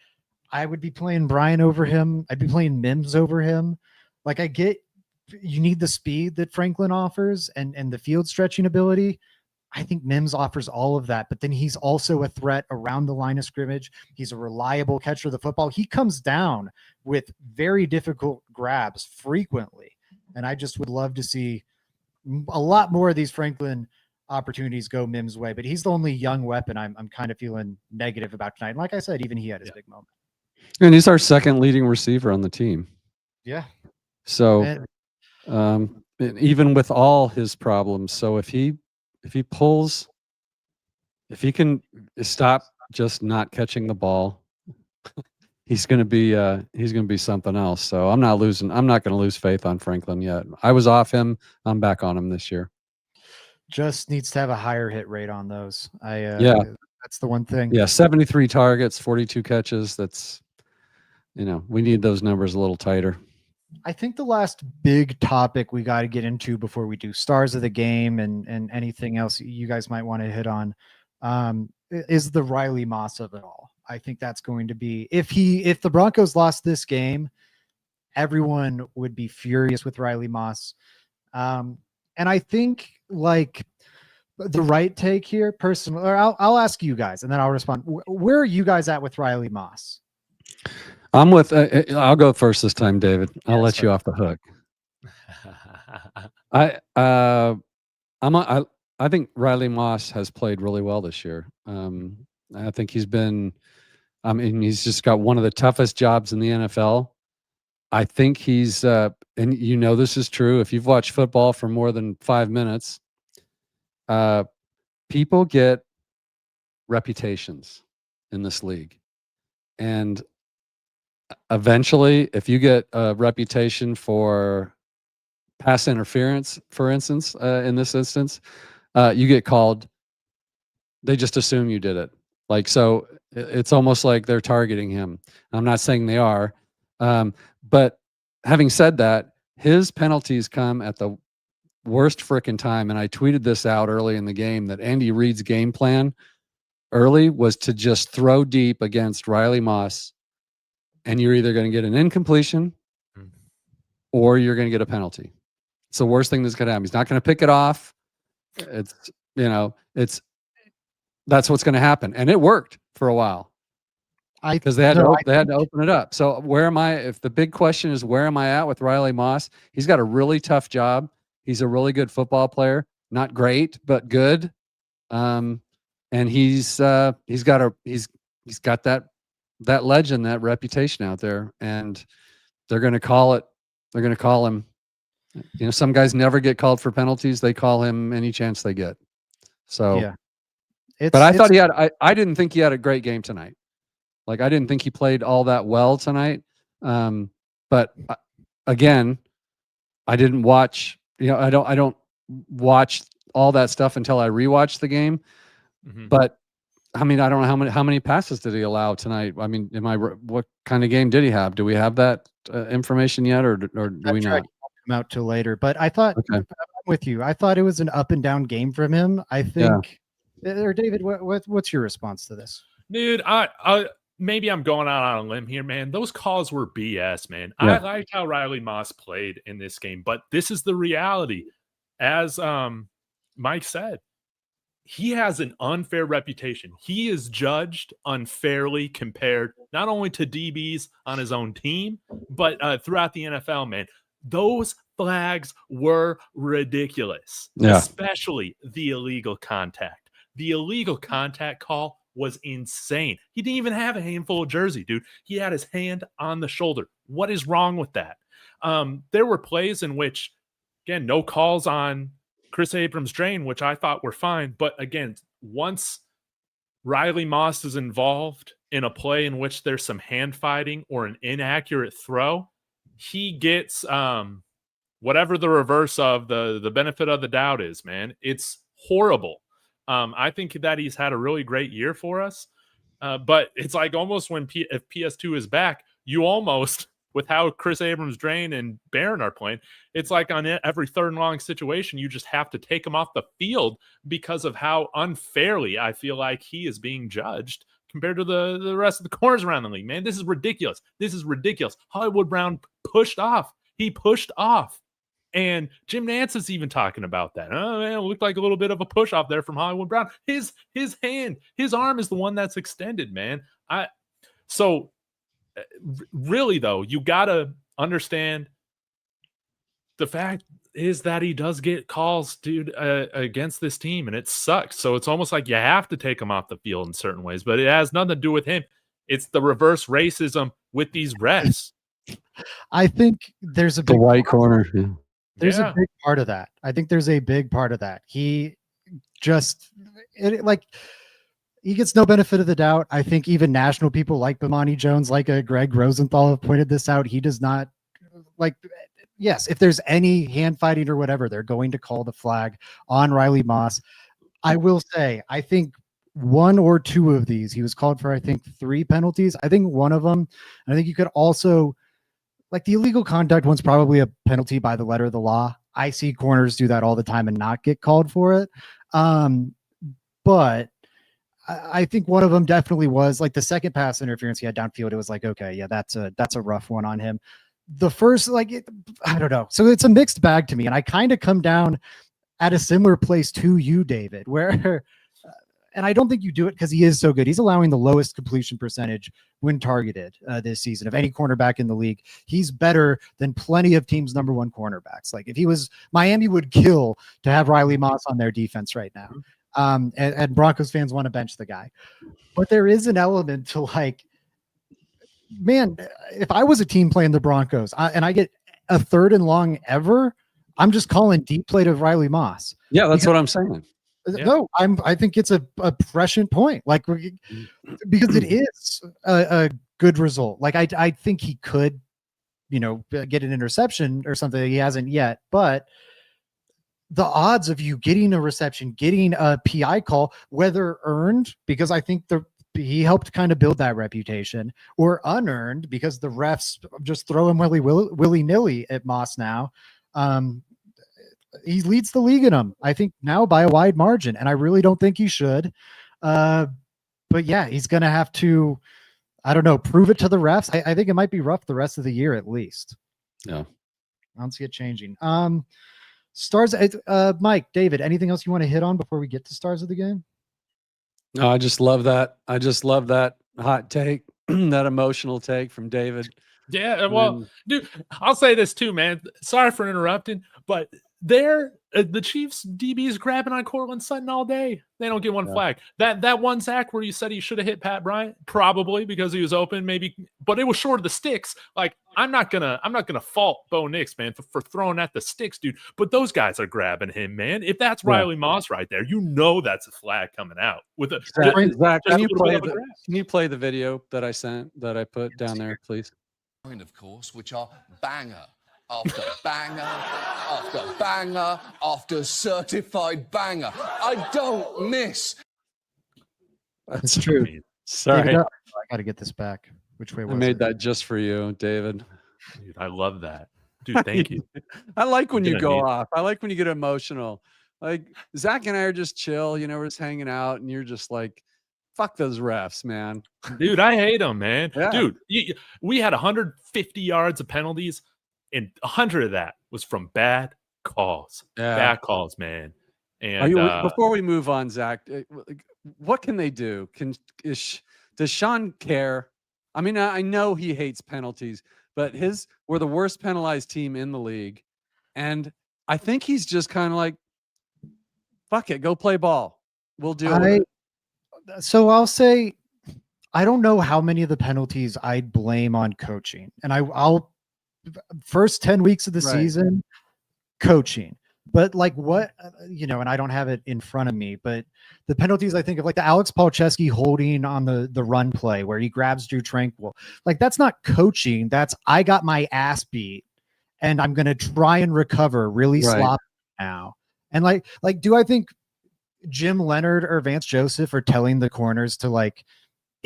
I would be playing Bryant over him. I'd be playing Mims over him. Like I get you need the speed that Franklin offers and the field stretching ability, I think Mims offers all of that, but then he's also a threat around the line of scrimmage. He's a reliable catcher of the football. He comes down with very difficult grabs frequently. And I just would love to see a lot more of these Franklin opportunities go Mims' way, but he's the only young weapon I'm kind of feeling negative about tonight. And like I said, even he had his big moment. And he's our second leading receiver on the team. Yeah. So even with all his problems, so if he can stop just not catching the ball, he's going to be something else. So I'm not going to lose faith on Franklin yet. I was off him. I'm back on him this year. Just needs to have a higher hit rate on those. That's the one thing. Yeah. 73 targets, 42 catches. That's, we need those numbers a little tighter. I think the last big topic we got to get into before we do stars of the game and anything else you guys might want to hit on is the Riley Moss of it all. I think that's going to be, if the Broncos lost this game, everyone would be furious with Riley Moss. And I think like the right take here personally, or I'll ask you guys and then I'll respond. Where are you guys at with Riley Moss? I'm with, I'll go first this time, David. I'll let you off the hook. I think Riley Moss has played really well this year. I think he's just got one of the toughest jobs in the NFL. I think he's, and this is true. If you've watched football for more than 5 minutes, people get reputations in this league. And eventually, if you get a reputation for pass interference, for instance, in this instance, you get called. They just assume you did it. So it's almost like they're targeting him. I'm not saying they are. But having said that, his penalties come at the worst frickin' time. And I tweeted this out early in the game that Andy Reid's game plan early was to just throw deep against Riley Moss. And you're either going to get an incompletion or you're going to get a penalty. It's the worst thing that's going to happen. He's not going to pick it off. That's what's going to happen. And it worked for a while because they had to open it up. So if the big question is, where am I at with Riley Moss? He's got a really tough job. He's a really good football player, not great, but good. And he's got that legend, that reputation out there, and they're going to call him. Some guys never get called for penalties. They call him any chance they get. So, yeah. But I didn't think he had a great game tonight. I didn't think he played all that well tonight. But again, I didn't watch, I don't watch all that stuff until I rewatch the game. Mm-hmm. But I don't know how many passes did he allow tonight? What kind of game did he have? Do we have that information yet, or do we not? Come out till later. But I thought, I'm with you. I thought it was an up and down game from him. I think. Yeah. Or David, what's your response to this? Dude, I maybe I'm going out on a limb here, man. Those calls were BS, man. Yeah. I liked how Riley Moss played in this game, but this is the reality. As Mike said, he has an unfair reputation. He is judged unfairly compared not only to DBs on his own team, but throughout the NFL, man. Those flags were ridiculous, especially the illegal contact. The illegal contact call was insane. He didn't even have a handful of jersey, dude. He had his hand on the shoulder. What is wrong with that? There were plays in which, again, no calls on Chris Abrams-Drain, which I thought were fine. But again, once Riley Moss is involved in a play in which there's some hand fighting or an inaccurate throw, he gets whatever the reverse of the benefit of the doubt is, man. It's horrible. I think that he's had a really great year for us. But it's like almost if PS2 is back, you almost, with how Chris Abrams-Drain and Barron are playing, it's like on every third and long situation, you just have to take him off the field because of how unfairly I feel like he is being judged compared to the rest of the corners around the league. Man, this is ridiculous. This is ridiculous. Hollywood Brown pushed off. He pushed off And Jim Nantz is even talking about that. Oh man, it looked like a little bit of a push off there from Hollywood Brown. His arm is the one that's extended, man. So really though, you gotta understand the fact is that he does get calls, dude, against this team, and it sucks. So it's almost like you have to take him off the field in certain ways, but it has nothing to do with him. It's the reverse racism with these refs. I think there's a the big white corner. Yeah. There's a big part of that. I think there's a big part of that. He just he gets no benefit of the doubt. I think even national people like Bomani Jones, like Greg Rosenthal have pointed this out. He does not like. Yes, if there's any hand fighting or whatever, they're going to call the flag on Riley Moss. I will say, I think one or two of these, he was called for, I think, 3 penalties. I think one of them, and I think you could also, like the illegal conduct one's probably a penalty by the letter of the law. I see corners do that all the time and not get called for it. But I think one of them definitely was like the second pass interference he had downfield. It was like, okay, yeah, that's a rough one on him. The first, I don't know. So it's a mixed bag to me. And I kind of come down at a similar place to you, David, where, and I don't think you do it because he is so good. He's allowing the lowest completion percentage when targeted this season of any cornerback in the league. He's better than plenty of teams' number 1 cornerbacks. Like if he was, Miami would kill to have Riley Moss on their defense right now. And Broncos fans want to bench the guy. But there is an element to like, man, if I was a team playing the Broncos and I get a 3rd and long ever, I'm just calling deep play to Riley Moss. Yeah, that's what I'm saying. No, I think it's a prescient point, like because it is a good result. Like I think he could, get an interception or something that he hasn't yet, but the odds of you getting a reception, getting a PI call, whether earned, because I think he helped kind of build that reputation, or unearned because the refs just throw him willy-nilly at Moss now. He leads the league in them, I think, now by a wide margin, and I really don't think he should. But yeah, he's going to have to, I don't know, prove it to the refs. I think it might be rough the rest of the year at least. Yeah. I don't see it changing. Stars, Mike, David, anything else you want to hit on before we get to stars of the game? No, I just love that. I just love that hot take, that emotional take from David. Yeah, well, dude, I'll say this too, man. Sorry for interrupting, but the Chiefs DBs grabbing on Cortland Sutton all day. They don't get one flag. That one sack where you said he should have hit Pat Bryant, probably because he was open, maybe, but it was short of the sticks. Like I'm not gonna fault Bo Nix, man, for throwing at the sticks, dude. But those guys are grabbing him, man. If that's Riley Moss right there, that's a flag coming out with a. Zach, can you play the video that I sent that I put down there, please? Of course, which are banger after banger after banger after certified banger. I don't miss. That's true. Sorry. David, I got to get this back. Which way was I made that just for you, David. Dude, I love that. Dude, thank you. I like when you go off. I like when you get emotional. Like Zach and I are just chill, we're just hanging out, and you're just like, fuck those refs, man. Dude, I hate them, man. Yeah. Dude, we had 150 yards of penalties, and 100 of that was from bad calls. Yeah. Bad calls, man. And before we move on, Zach, what can they do? Does Sean care? I mean, I know he hates penalties, but we're the worst penalized team in the league. And I think he's just kind of like, fuck it, go play ball. We'll do it. So I'll say, I don't know how many of the penalties I'd blame on coaching. And I'll first 10 weeks of the season, coaching. But like what, and I don't have it in front of me, but the penalties I think of, like the Alex Palczewski holding on the run play where he grabs Drew Tranquil, like that's not coaching. That's, I got my ass beat and I'm going to try and recover really sloppy now. And like, do I think Jim Leonard or Vance Joseph are telling the corners to like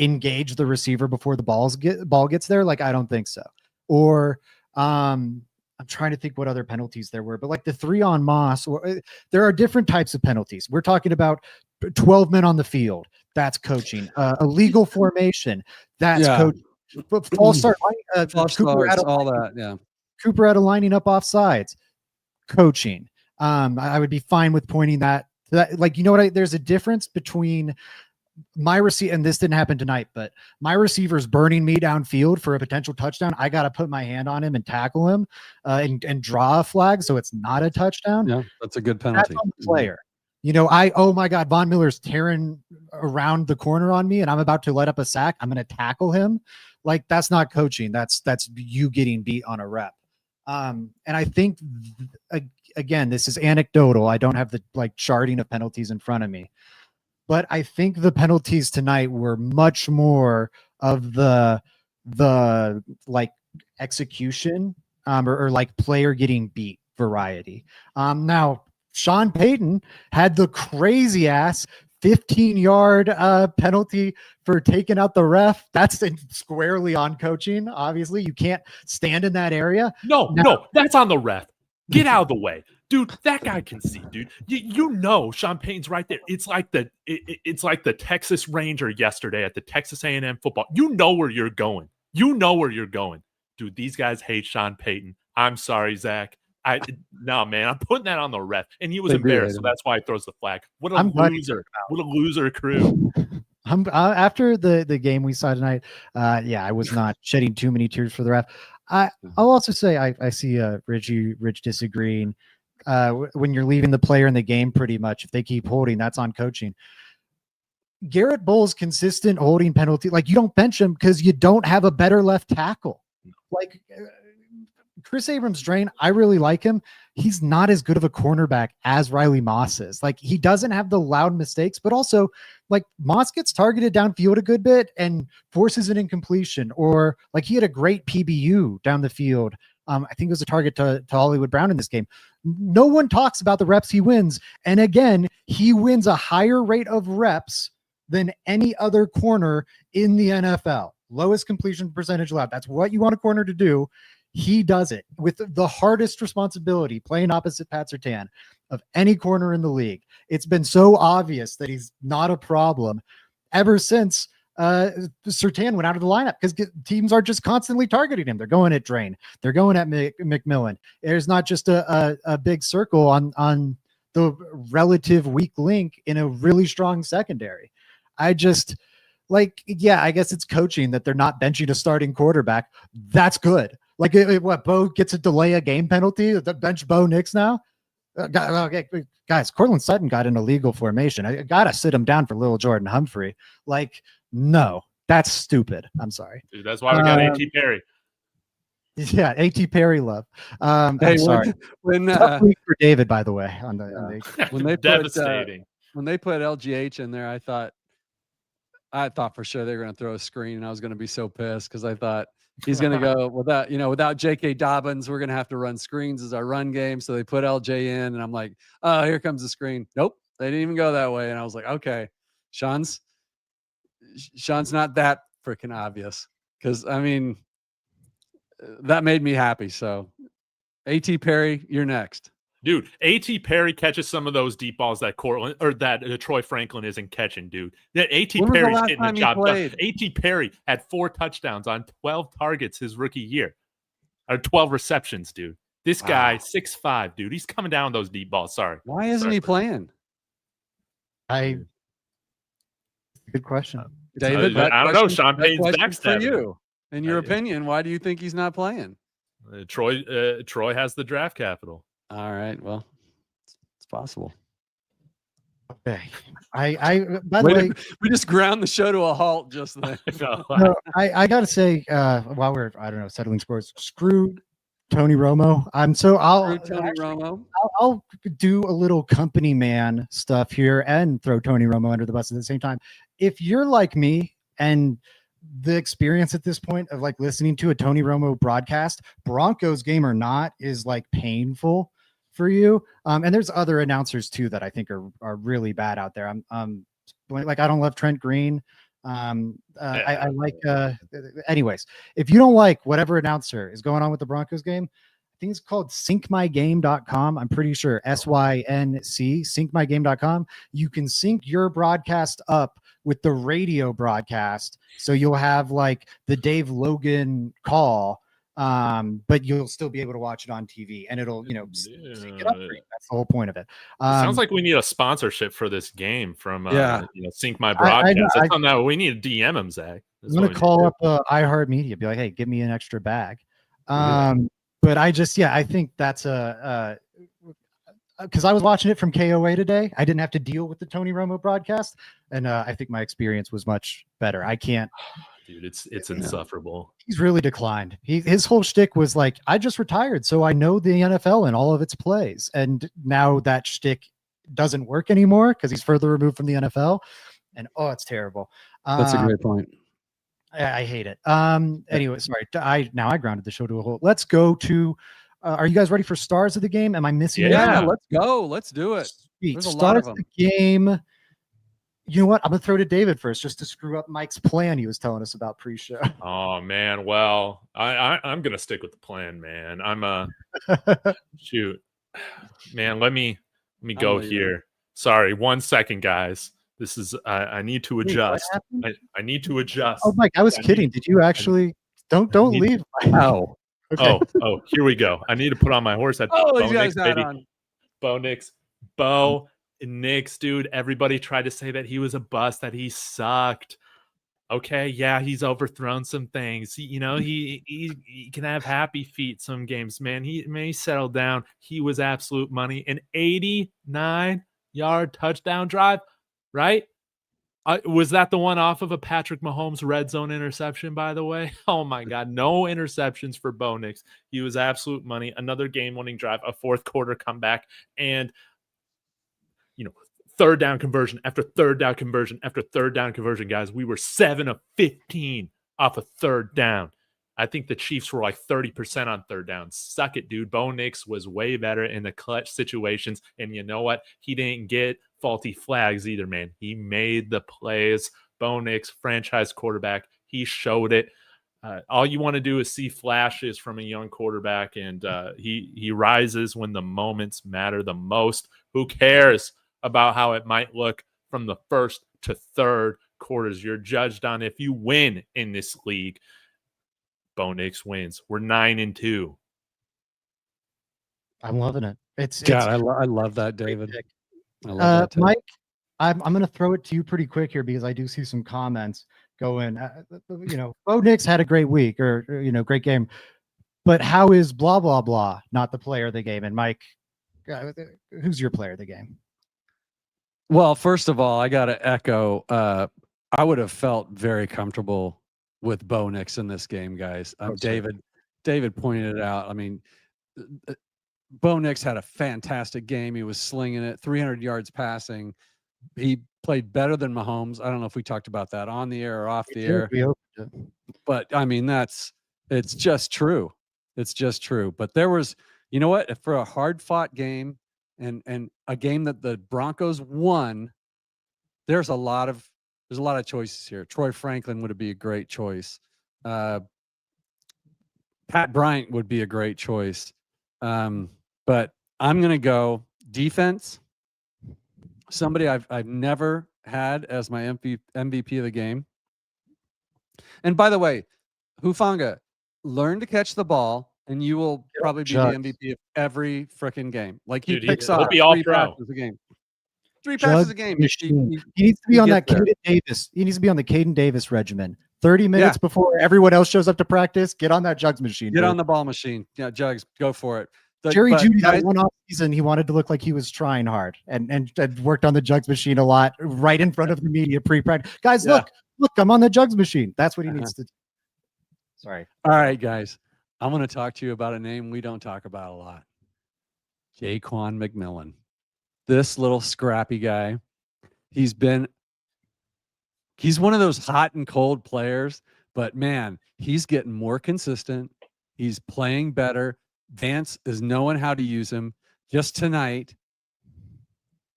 engage the receiver before the ball gets there? Like, I don't think so. Or I'm trying to think what other penalties there were, but like the 3 on Moss, there are different types of penalties. We're talking about 12 men on the field. That's coaching. Illegal formation. That's coaching. False start. False starts, all that. Yeah. Cooper out of lining up offsides. coaching. I would be fine with pointing that. Like, you know what? There's a difference between my receiver, and this didn't happen tonight, but my receiver's burning me downfield for a potential touchdown. I got to put my hand on him and tackle him and draw a flag, so it's not a touchdown. Yeah, that's a good penalty. That's on the player. You know, oh my God, Von Miller's tearing around the corner on me and I'm about to let up a sack. I'm going to tackle him. Like, that's not coaching. That's you getting beat on a rep. And I think, again, this is anecdotal. I don't have the charting of penalties in front of me. But I think the penalties tonight were much more of the execution or player getting beat variety. Now, Sean Payton had the crazy ass 15-yard penalty for taking out the ref. That's squarely on coaching. Obviously, you can't stand in that area. No, that's on the ref. Get out of the way. Dude, that guy can see, dude. You know Sean Payton's right there. It's like the Texas Ranger yesterday at the Texas A&M football. You know where you're going. Dude, these guys hate Sean Payton. I'm sorry, Zach. No, man, I'm putting that on the ref. And he was embarrassed, so that's why he throws the flag. What a loser. What a loser crew. After the game we saw tonight, I was not shedding too many tears for the ref. I'll also say I see Rich disagreeing. When you're leaving the player in the game, pretty much, if they keep holding, that's on coaching. Garrett Bowles' consistent holding penalty, you don't bench him because you don't have a better left tackle. Chris Abrams-Drain, I really like him. He's not as good of a cornerback as Riley Moss is. He doesn't have the loud mistakes, but also Moss gets targeted downfield a good bit and forces an incompletion, or he had a great PBU down the field. I think it was a target to Hollywood Brown in this game. No one talks about the reps he wins. And again, he wins a higher rate of reps than any other corner in the NFL. Lowest completion percentage allowed. That's what you want a corner to do. He does it with the hardest responsibility, playing opposite Pat Surtain, of any corner in the league. It's been so obvious that he's not a problem ever since Surtain went out of the lineup, because teams are just constantly targeting him. They're going at Drain. They're going at McMillan. There's not just a big circle on the relative weak link in a really strong secondary. I guess it's coaching that they're not benching a starting quarterback. That's good. Bo gets a delay a game penalty? The bench Bo Nix now? Guys, Cortland Sutton got an illegal formation. I got to sit him down for little Jordan Humphrey. No, that's stupid. I'm sorry. Dude, that's why we got A.T. Perry. Yeah, A.T. Perry love. I'm sorry. When tough week for David, by the way. When they devastating. When they put LGH in there, I thought for sure they were going to throw a screen, and I was going to be so pissed because I thought he's going to go without J.K. Dobbins, we're going to have to run screens as our run game. So they put LJ in, and I'm like, oh, here comes the screen. Nope, they didn't even go that way. And I was like, okay, Sean's not that freaking obvious, because that made me happy. So A.T. Perry, you're next. Dude, A.T. Perry catches some of those deep balls that Troy Franklin isn't catching, dude. That A.T. Perry's getting the job done. A.T. Perry had 4 touchdowns on 12 targets his rookie year. Or 12 receptions, dude. This guy, 6'5", dude. He's coming down those deep balls. Sorry. Why isn't he playing? Good question. David, I don't know. Sean Payton's backstabbing for you. In your opinion, why do you think he's not playing? Troy has the draft capital. All right. Well, it's possible. Okay. By the way, we just ground the show to a halt just then. No, I gotta say, while we're settling scores, screw Tony Romo. I'll do a little company man stuff here and throw Tony Romo under the bus at the same time. If you're like me and the experience at this point of listening to a Tony Romo broadcast, Broncos game or not, is painful for you. And there's other announcers too that I think are really bad out there. I don't love Trent Green. I like anyways, if you don't like whatever announcer is going on with the Broncos game, I think it's called syncmygame.com. I'm pretty sure SYNC, syncmygame.com. You can sync your broadcast up with the radio broadcast. So you'll have the Dave Logan call but you'll still be able to watch it on TV, and it'll sync it up for you. That's the whole point of it. Sounds like we need a sponsorship for this game from Sync My I Broadcast. That's something that we need to DM him, Zach. I'm gonna call up iHeartMedia, be like, hey, give me an extra bag. But I think that's because I was watching it from KOA today. I didn't have to deal with the Tony Romo broadcast, and I think my experience was much better. I can't. Dude, it's insufferable. He's really declined. His whole shtick was like, I just retired, so I know the NFL and all of its plays. And now that shtick doesn't work anymore because he's further removed from the NFL. And it's terrible. That's a great point. I hate it. Anyway, sorry. I grounded the show to a halt. Let's go to. Are you guys ready for stars of the game? Am I missing? Yeah, let's go. Let's do it. There's a lot of the game. You know what? I'm gonna throw to David first, just to screw up Mike's plan he was telling us about pre-show. Oh man, well, I'm gonna stick with the plan, man. Shoot, man. Let me go here. Sorry, 1 second, guys. This is I need to adjust. I need to adjust. Oh, Mike, I was kidding. Did you actually? Don't leave. Oh. Okay. Oh, here we go. I need to put on my horse head. Oh, you guys had on. Bo Nix, dude. Everybody tried to say that he was a bust, that he sucked. Okay, yeah, he's overthrown some things. He can have happy feet some games, man. He settled down. He was absolute money. An 89-yard touchdown drive, right? Was that the one off of a Patrick Mahomes red zone interception, by the way? Oh, my God. No interceptions for Bo Nix. He was absolute money. Another game-winning drive, a fourth quarter comeback, and, third down conversion after third down conversion after third down conversion, guys. We were 7 of 15 off a third down. I think the Chiefs were like 30% on third down. Suck it, dude. Bo Nix was way better in the clutch situations, and you know what? He didn't get faulty flags either, man. He made the plays. Bo Nix, franchise quarterback. He showed it. All you want to do is see flashes from a young quarterback, and he rises when the moments matter the most. Who cares about how it might look from the first to third quarters? You're judged on if you win in this league. Bo Nix wins. We're 9-2. I'm loving it. I love that, David. I love that, Mike. I'm going to throw it to you pretty quick here because I do see some comments going. Bo Nix had a great week or great game, but how is blah blah blah not the player of the game? And Mike, who's your player of the game? Well, first of all, I got to echo. I would have felt very comfortable with Bo Nix in this game, guys. David pointed it out. I mean, Bo Nix had a fantastic game. He was slinging it, 300 yards passing. He played better than Mahomes. I don't know if we talked about that on the air or off the air. But I mean, it's just true. It's just true. But there was, you know what, for a hard-fought game and a game that the Broncos won, there's a lot of choices here. Troy Franklin would be a great choice. Pat Bryant would be a great choice. But I'm going to go defense. Somebody I've never had as my MVP of the game. And by the way, Hufanga, learn to catch the ball, and you will probably be the MVP of every freaking game. Like he picks off 3 passes a game. 3 passes a game. He needs to be on that Caden Davis. He needs to be on the Caden Davis regimen. 30 minutes before everyone else shows up to practice, get on that jugs machine. Get on the ball machine. Yeah, jugs, go for it. Jerry Jeudy, that one off season, he wanted to look like he was trying hard and worked on the jugs machine a lot right in front of the media pre-practice. Guys, look, I'm on the jugs machine. That's what he needs to do. Sorry. All right, guys. I'm going to talk to you about a name we don't talk about a lot. Jaquan McMillan. This little scrappy guy. He's one of those hot and cold players, but man, he's getting more consistent. He's playing better. Vance is knowing how to use him. Just tonight,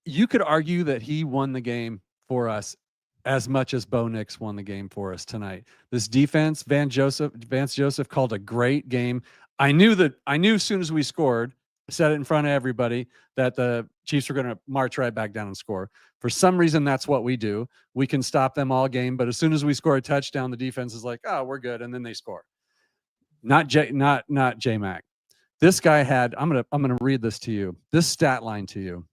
you could argue that he won the game for us as much as Bo Nix won the game for us tonight. This defense, Vance Joseph called a great game. I knew as soon as we scored, said it in front of everybody, that the Chiefs were going to march right back down and score. For some reason, that's what we do. We can stop them all game, but as soon as we score a touchdown, the defense is like, oh, we're good, and then they score. not J Mac. This guy had, I'm gonna read this to you. This stat line to you.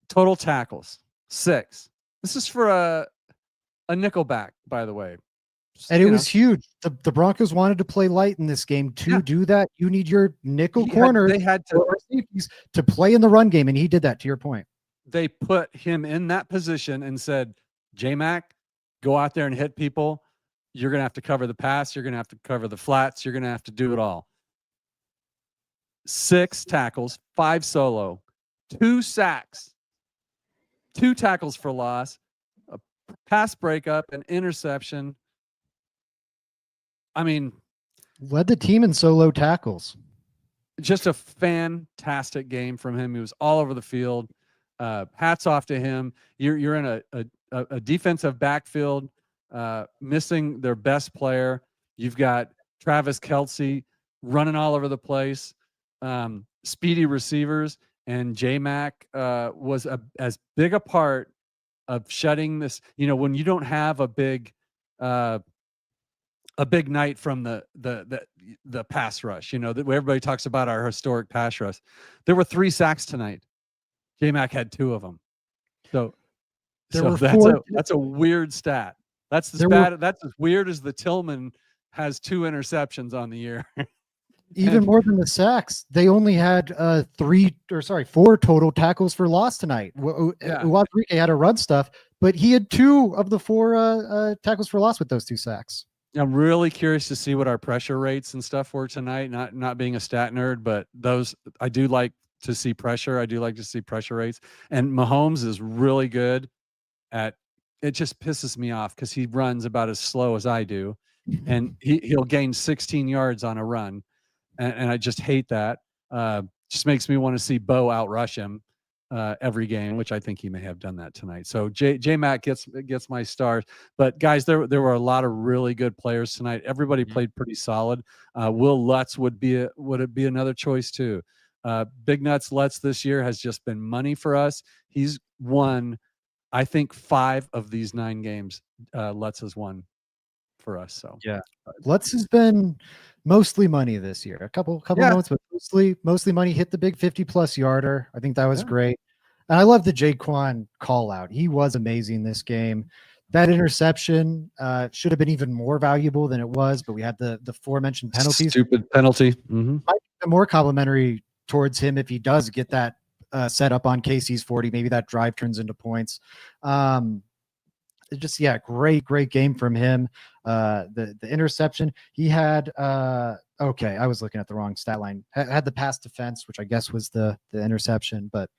Total tackles, 6. This is for a nickelback, by the way. And it was huge. The Broncos wanted to play light in this game. To do that, you need your nickel corner. They had to play in the run game, and he did that, to your point. They put him in that position and said, J-Mac, go out there and hit people. You're going to have to cover the pass. You're going to have to cover the flats. You're going to have to do it all. 6 tackles, 5 solo, 2 sacks, 2 tackles for loss, a pass breakup, an interception. I mean, led the team in solo tackles. Just a fantastic game from him. He was all over the field. Hats off to him. You're in a defensive backfield, missing their best player. You've got Travis Kelce running all over the place, speedy receivers, and J-Mac was as big a part of shutting this. You know, when you don't have a big night from the pass rush, you know, that everybody talks about our historic pass rush. There were 3 sacks tonight. J-Mac had 2 of them. So that's a weird stat. That's that's as weird as the Tillman has 2 interceptions on the year. Even more than the sacks. They only had 4 total tackles for loss tonight. Uwadrike had a run stuff, but he had 2 of the 4 tackles for loss with those 2 sacks. I'm really curious to see what our pressure rates and stuff were tonight. Not being a stat nerd, but those I do like to see pressure. I do like to see pressure rates. And Mahomes is really good at it. Just pisses me off because he runs about as slow as I do, and he'll gain 16 yards on a run, and I just hate that. Just makes me want to see Bo outrush him every game, which I think he may have done that tonight. So J-Mac gets my stars. But guys, there were a lot of really good players tonight. Everybody played pretty solid. Will Lutz would it be another choice too. Big Nuts Lutz this year has just been money for us. He's won, I think, 5 of these 9 games. Lutz has won for us. So yeah, Lutz has been mostly money this year. A couple moments, but mostly money. Hit the big 50+ yarder. I think that was great. And I love the Jaquan call out. He was amazing this game. That interception should have been even more valuable than it was, but we had the aforementioned penalties. Stupid penalty. Mm-hmm. Might be more complimentary towards him if he does get that set up on KC's 40. Maybe that drive turns into points. Great game from him. The interception he had. Okay, I was looking at the wrong stat line. Had the pass defense, which I guess was the interception, but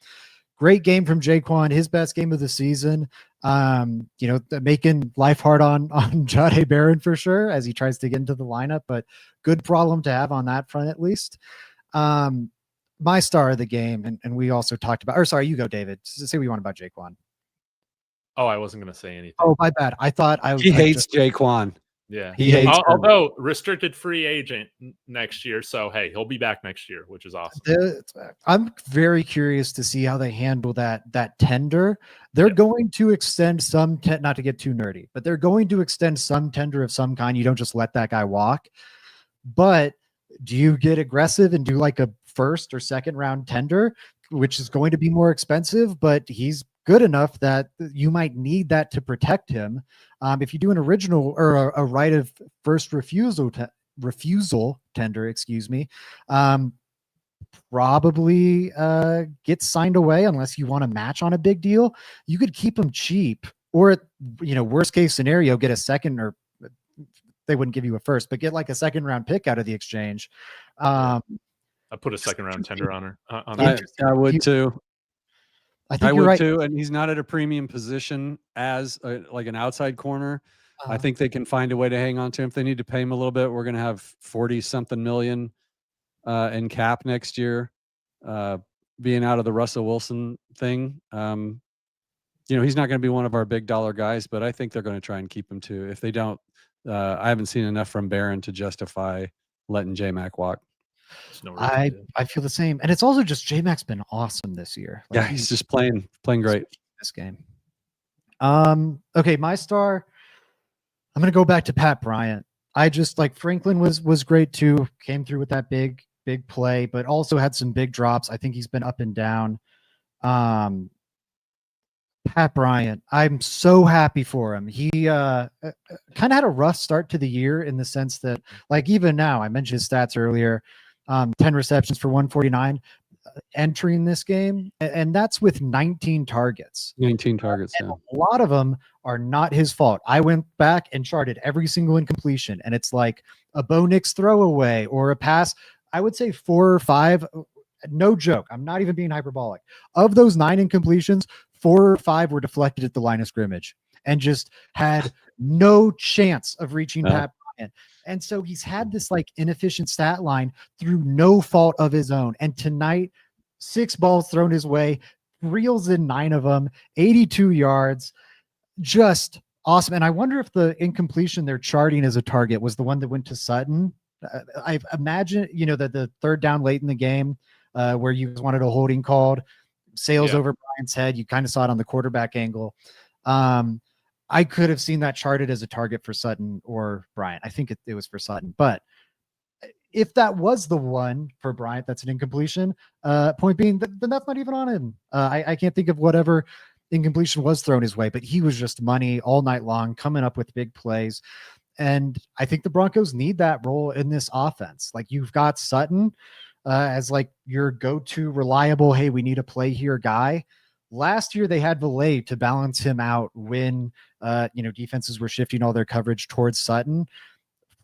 great game from Jaquan. His best game of the season. Making life hard on Jahdae Barron for sure as he tries to get into the lineup, but good problem to have on that front at least. My star of the game, and we also talked about, or sorry, you go, David. Say what you want about Jaquan. Oh, I wasn't going to say anything. Oh, my bad. I thought he hates Jaquan. Yeah, he hates although restricted free agent next year, so hey, he'll be back next year, which is awesome. I'm very curious to see how they handle that tender. They're going to extend some not to get too nerdy, but they're going to extend some tender of some kind. You don't just let that guy walk. But do you get aggressive and do like a first or second round tender, which is going to be more expensive, but he's good enough that you might need that to protect him. If you do an original or a right of first refusal tender, probably gets signed away unless you want to match on a big deal. You could keep him cheap, or worst case scenario, get a second, or they wouldn't give you a first, but get like a second round pick out of the exchange. I put a second round tender on her. I would too. I think I you're would right too, and he's not at a premium position as like an outside corner. I think they can find a way to hang on to him. If they need to pay him a little bit, we're going to have 40-something million in cap next year, being out of the Russell Wilson thing. He's not going to be one of our big dollar guys, but I think they're going to try and keep him too. If they don't, I haven't seen enough from Barron to justify letting J-Mac walk. I feel the same, and it's also just J-Mac's been awesome this year. He's just playing great this game. Okay, my star. I'm going to go back to Pat Bryant. I just like Franklin was great too. Came through with that big play, but also had some big drops. I think he's been up and down. Pat Bryant, I'm so happy for him. He kind of had a rough start to the year in the sense that, like, even now, I mentioned his stats earlier, 10 receptions for 149 entering this game, and that's with 19 targets. 19 targets. And a lot of them are not his fault. I went back and charted every single incompletion, and it's like a Bo Nix throwaway or a pass. I would say 4 or 5. No joke. I'm not even being hyperbolic. Of those 9 incompletions, 4 or 5 were deflected at the line of scrimmage and just had no chance of reaching Pat Bryant. And so he's had this like inefficient stat line through no fault of his own. And tonight, 6 balls thrown his way, reels in 9 of them, 82 yards, just awesome. And I wonder if the incompletion they're charting as a target was the one that went to Sutton. I imagine, that the third down late in the game, where you wanted a holding called, sails over Bryant's head. You kind of saw it on the quarterback angle. I could have seen that charted as a target for Sutton or Bryant. I think it was for Sutton. But if that was the one for Bryant, that's an incompletion. Point being, then that's not even on him. I can't think of whatever incompletion was thrown his way, but he was just money all night long, coming up with big plays. And I think the Broncos need that role in this offense. Like, you've got Sutton as like your go-to reliable, hey, we need a play here guy. Last year they had Valet to balance him out when defenses were shifting all their coverage towards Sutton.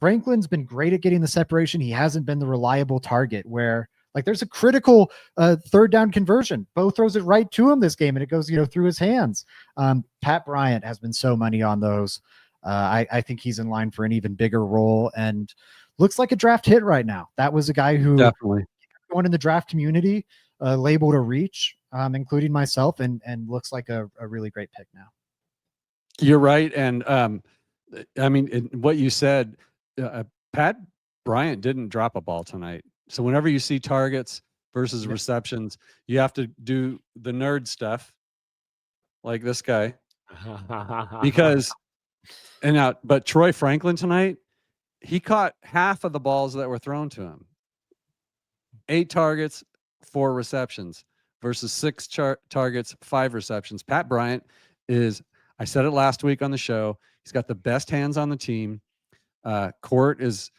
Franklin's been great at getting the separation. He hasn't been the reliable target where, like, there's a critical third down conversion. Bo throws it right to him this game, and it goes, through his hands. Pat Bryant has been so money on those. I think he's in line for an even bigger role and looks like a draft hit right now. That was a guy who definitely everyone in the draft community labeled a reach, including myself, and looks like a really great pick now. You're right. And I mean, what you said, Pat Bryant didn't drop a ball tonight. So whenever you see targets versus receptions, you have to do the nerd stuff like this guy. But Troy Franklin tonight, he caught half of the balls that were thrown to him. 8 targets, 4 receptions versus 6 targets, 5 receptions. Pat Bryant I said it last week on the show, he's got the best hands on the team. Court is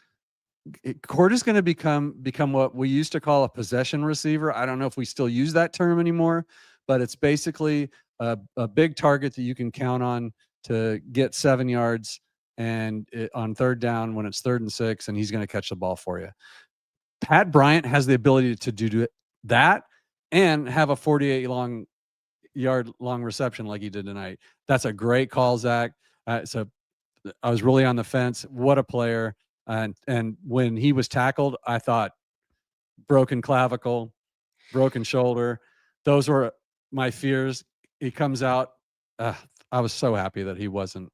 going to become what we used to call a possession receiver. I don't know if we still use that term anymore, but it's basically a big target that you can count on to get 7 yards and on third down when it's 3rd and 6, and he's going to catch the ball for you. Pat Bryant has the ability to do that and have a 48-yard long reception like he did tonight. That's a great call, Zach. So I was really on the fence. What a player. And when he was tackled, I thought broken clavicle, broken shoulder. Those were my fears. He comes out. I was so happy that he wasn't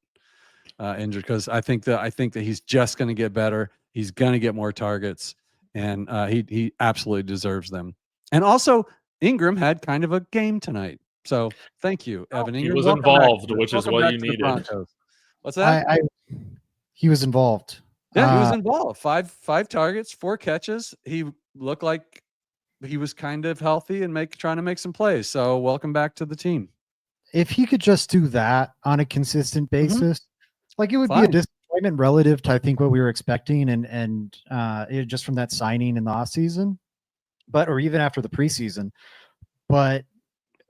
injured, because I think that he's just going to get better. He's going to get more targets, and he absolutely deserves them. And also, Ingram had kind of a game tonight. So thank you, Evan Ingram. He was involved, which is what you needed. What's that? He was involved. Yeah, he was involved. Five targets, 4 catches. He looked like he was kind of healthy and trying to make some plays. So welcome back to the team. If he could just do that on a consistent basis, like, it would be a disappointment relative to, I think, what we were expecting and just from that signing in the offseason, or even after the preseason. But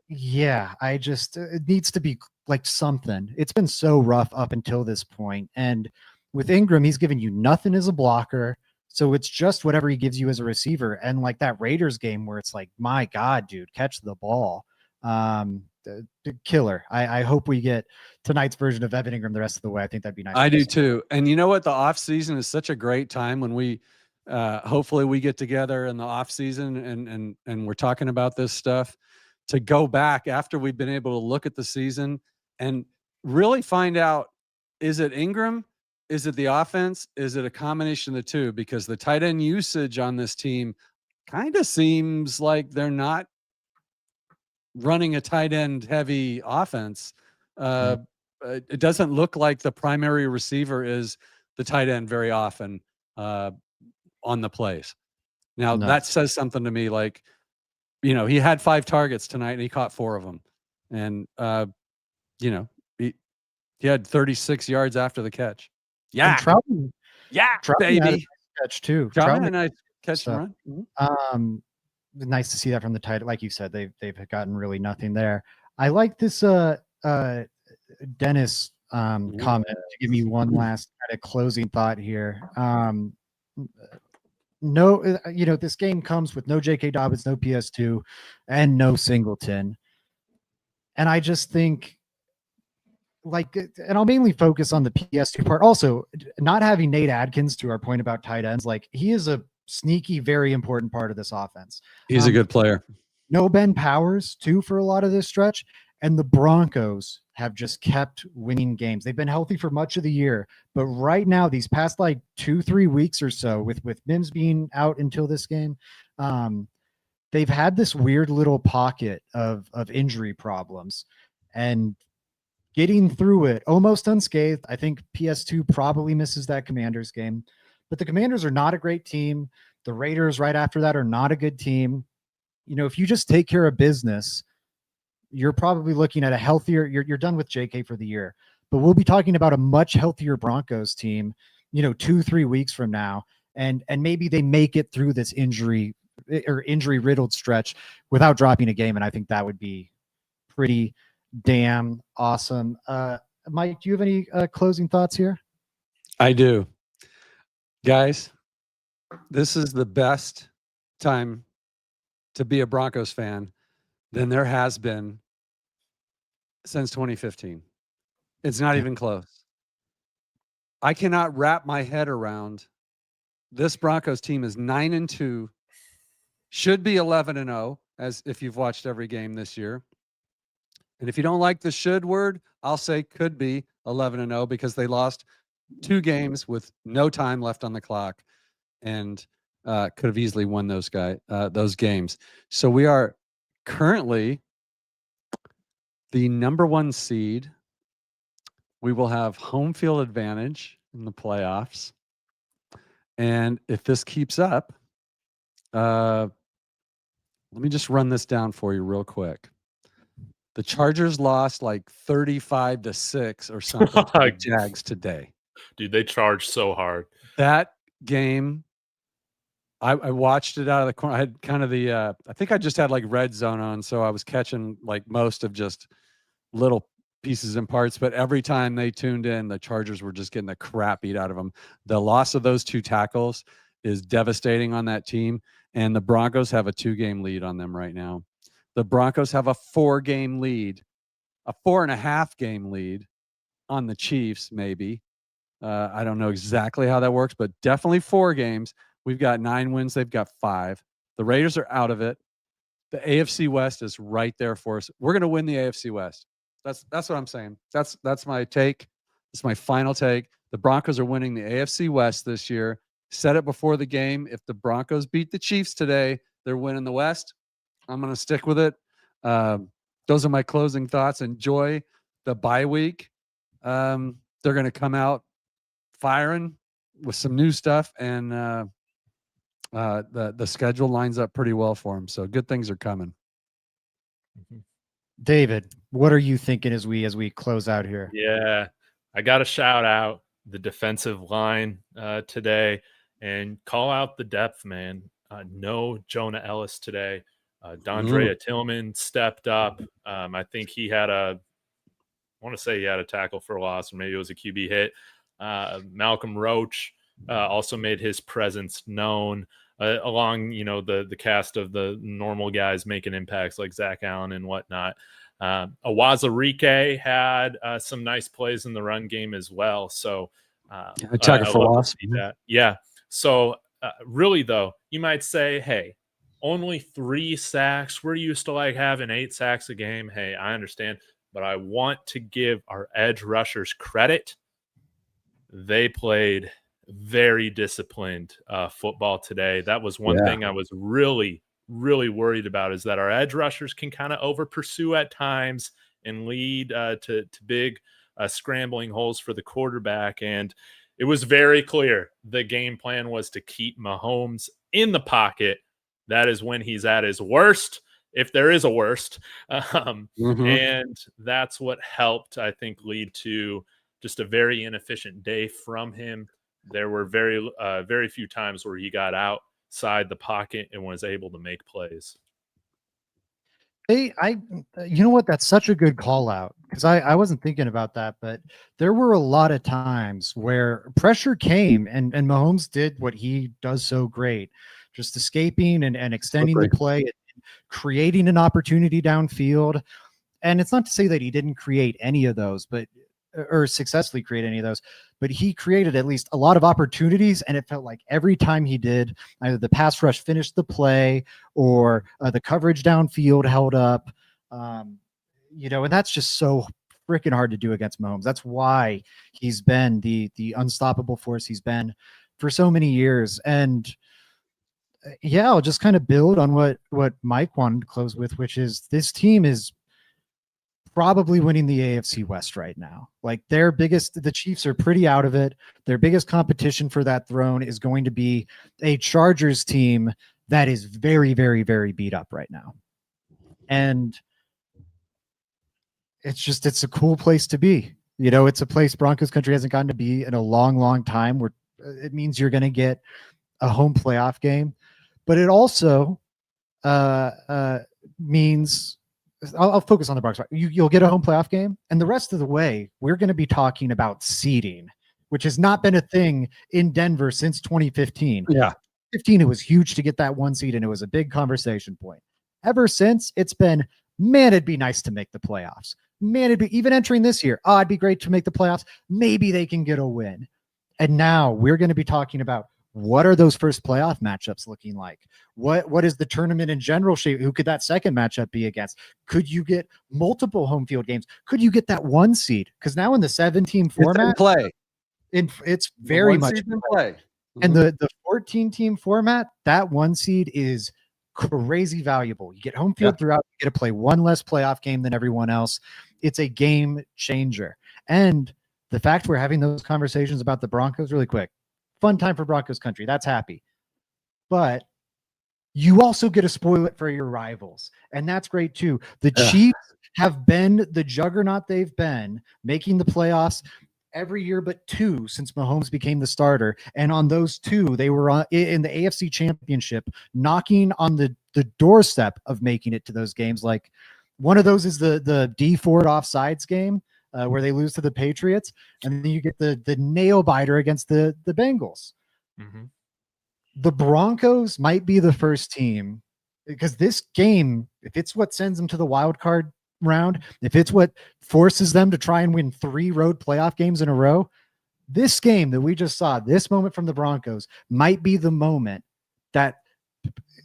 yeah, it needs to be like something. It's been so rough up until this point. And with Ingram, he's giving you nothing as a blocker. So it's just whatever he gives you as a receiver. And like that Raiders game where it's like, my God, dude, catch the ball. Killer. I hope we get tonight's version of Evan Ingram the rest of the way. I think that'd be nice. I do too. And you know what? The off season is such a great time when we hopefully we get together in the off season and we're talking about this stuff, to go back after we've been able to look at the season and really find out, is it Ingram? Is it the offense? Is it a combination of the two? Because the tight end usage on this team kind of seems like they're not running a tight end heavy offense. It doesn't look like the primary receiver is the tight end very often on the plays. Now No. that says something to me. Like, you know, he had 5 targets tonight and he caught 4 of them, and you know, he had 36 yards after the catch. Yeah, And Troutman, baby, had a nice catch too. Troutman had a nice catch so, and run. Nice to see that from the tight. Like you said, they've gotten really nothing there. I like this Dennis comment to give me one last kind of closing thought here. No, you know, this game comes with no J.K. Dobbins, no PS2, and no Singleton. And I just think, like, and I'll mainly focus on the PS2 part. Also, not having Nate Adkins, to our point about tight ends, like, he is a sneaky, very important part of this offense. He's a good player. No Ben Powers, too, for a lot of this stretch. And the Broncos have just kept winning games. They've been healthy for much of the year, but right now, these past like 2-3 weeks or so, with Mims being out until this game, they've had this weird little pocket of injury problems, and getting through it almost unscathed. I think PS2 probably misses that Commanders game, but the Commanders are not a great team. The Raiders right after that are not a good team. You know, if you just take care of business, you're probably looking at a healthier, you're done with JK for the year, but we'll be talking about a much healthier Broncos team, you know, 2-3 weeks from now. And maybe they make it through this injury riddled stretch without dropping a game. And I think that would be pretty damn awesome. Mike, do you have any closing thoughts here? I do. Guys, this is the best time to be a Broncos fan than there has been since 2015. It's not even close. I cannot wrap my head around this Broncos team is 9-2, should be 11-0, as if you've watched every game this year. And if you don't like the should word, I'll say could be 11-0 because they lost 2 games with no time left on the clock and could have easily won those games. So we are currently the number 1 seed. We will have home field advantage in the playoffs. And if this keeps up, let me just run this down for you real quick. The Chargers lost like 35-6 or something to the Jags today. Dude, they charged so hard. That game, I watched it out of the corner. I had kind of the I think I just had like red zone on, so I was catching like most of just little pieces and parts. But every time they tuned in, the Chargers were just getting the crap beat out of them. The loss of those 2 tackles is devastating on that team, and the Broncos have a 2-game lead on them right now. The Broncos have a 4-game lead, a 4.5-game lead on the Chiefs, maybe. I don't know exactly how that works, but definitely 4 games. We've got 9 wins. They've got 5. The Raiders are out of it. The AFC West is right there for us. We're going to win the AFC West. That's what I'm saying. That's my take. That's my final take. The Broncos are winning the AFC West this year. Said it before the game. If the Broncos beat the Chiefs today, they're winning the West. I'm going to stick with it. Those are my closing thoughts. Enjoy the bye week. They're going to come out firing with some new stuff, and the schedule lines up pretty well for them. So good things are coming. David, what are you thinking as we close out here? Yeah, I got to shout out the defensive line today and call out the depth, man. No Jonah Ellis today. Dondrea Tillman stepped up. I think he had I want to say he had a tackle for a loss, or maybe it was a QB hit. Malcolm Roach also made his presence known along, the cast of the normal guys making impacts like Zach Allen and whatnot. Awazarike had some nice plays in the run game as well. So a tackle for loss. Yeah. So really, though, you might say, hey, only 3 sacks. We're used to like having 8 sacks a game. Hey, I understand, but I want to give our edge rushers credit. They played very disciplined football today. That was one thing I was really, really worried about, is that our edge rushers can kind of over pursue at times and lead to big scrambling holes for the quarterback. And it was very clear the game plan was to keep Mahomes in the pocket. That is when he's at his worst, if there is a worst. And that's what helped, I think, lead to just a very inefficient day from him. There were very few times where he got outside the pocket and was able to make plays. You know what? That's such a good call out, because I wasn't thinking about that, but there were a lot of times where pressure came and Mahomes did what he does so great, just escaping and extending the play, and creating an opportunity downfield. And it's not to say that he didn't create any of those, or successfully create any of those, but he created at least a lot of opportunities. And it felt like every time he did, either the pass rush finished the play or the coverage downfield held up. And that's just so freaking hard to do against Mahomes. That's why he's been the unstoppable force he's been for so many years. And I'll just kind of build on what Mike wanted to close with, which is this team is probably winning the AFC West right now. Like the Chiefs are pretty out of it. Their biggest competition for that throne is going to be a Chargers team that is very, very, very beat up right now. And it's a cool place to be. It's a place Broncos country hasn't gotten to be in a long, long time, where it means you're going to get a home playoff game, but it also means I'll focus on the Broncos. You'll get a home playoff game, and the rest of the way, we're going to be talking about seeding, which has not been a thing in Denver since 2015. Yeah. 15, it was huge to get that 1 seed, and it was a big conversation point. Ever since, it's been, man, it'd be nice to make the playoffs. Man, it'd be, even entering this year, it'd be great to make the playoffs. Maybe they can get a win. And now we're going to be talking about, what are those first playoff matchups looking like? What is the tournament in general shape? Who could that second matchup be against? Could you get multiple home field games? Could you get that 1 seed? Because now in the 17 format, it's very much in play. And the 14-team format, that 1 seed is crazy valuable. You get home field throughout. You get to play one less playoff game than everyone else. It's a game changer. And the fact we're having those conversations about the Broncos really quick, fun time for Broncos country. That's happy. But you also get to spoil it for your rivals. And that's great too. The Chiefs have been the juggernaut they've been, making the playoffs every year but 2 since Mahomes became the starter. And on those 2, they were in the AFC Championship, knocking on the doorstep of making it to those games. Like, one of those is the D Ford offsides game, where they lose to the Patriots, and then you get the nail biter against the Bengals. Mm-hmm. The Broncos might be the first team, because this game, if it's what sends them to the wild card round, if it's what forces them to try and win 3 road playoff games in a row, this game that we just saw, this moment from the Broncos, might be the moment that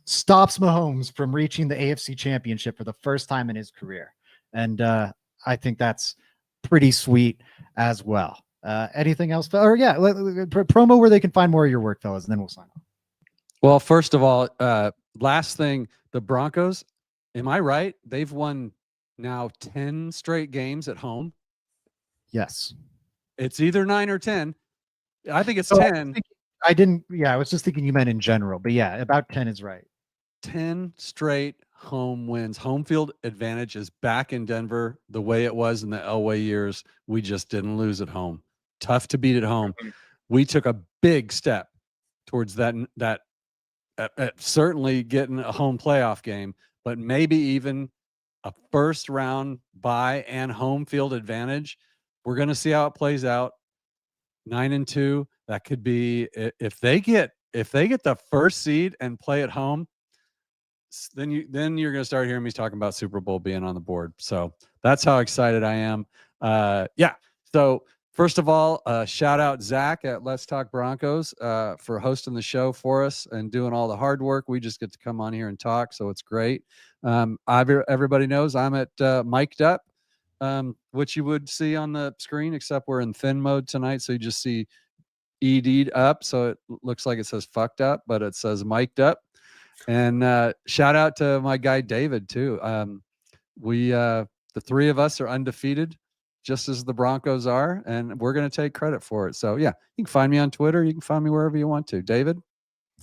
stops Mahomes from reaching the AFC Championship for the first time in his career. And I think that's pretty sweet as well. Anything else? Or promo where they can find more of your work, fellas, and then we'll sign off. Well, first of all, last thing, the Broncos, am I right? They've won now 10 straight games at home. Yes. It's either 9 or 10. I think it's 10. I was just thinking you meant in general, but yeah, about 10 is right. 10 straight home wins. Home field advantage is back in Denver the way it was in the Elway years. We just didn't lose at home. Tough to beat at home. We took a big step towards that certainly getting a home playoff game, but maybe even a first round bye and home field advantage. We're going to see how it plays out. 9-2. That could be, if they get the first seed and play at home, then you're going to start hearing me talking about Super Bowl being on the board. So that's how excited I am. So first of all, shout out Zach at Let's Talk Broncos for hosting the show for us and doing all the hard work. We just get to come on here and talk, so it's great. Everybody knows I'm at mic'd up, which you would see on the screen, except we're in thin mode tonight, so you just see ED'd up, so it looks like it says fucked up, but it says mic'd up. And shout out to my guy David too. The 3 of us are undefeated. just as the Broncos are, and we're going to take credit for it. So yeah, you can find me on Twitter. You can find me wherever you want to. David,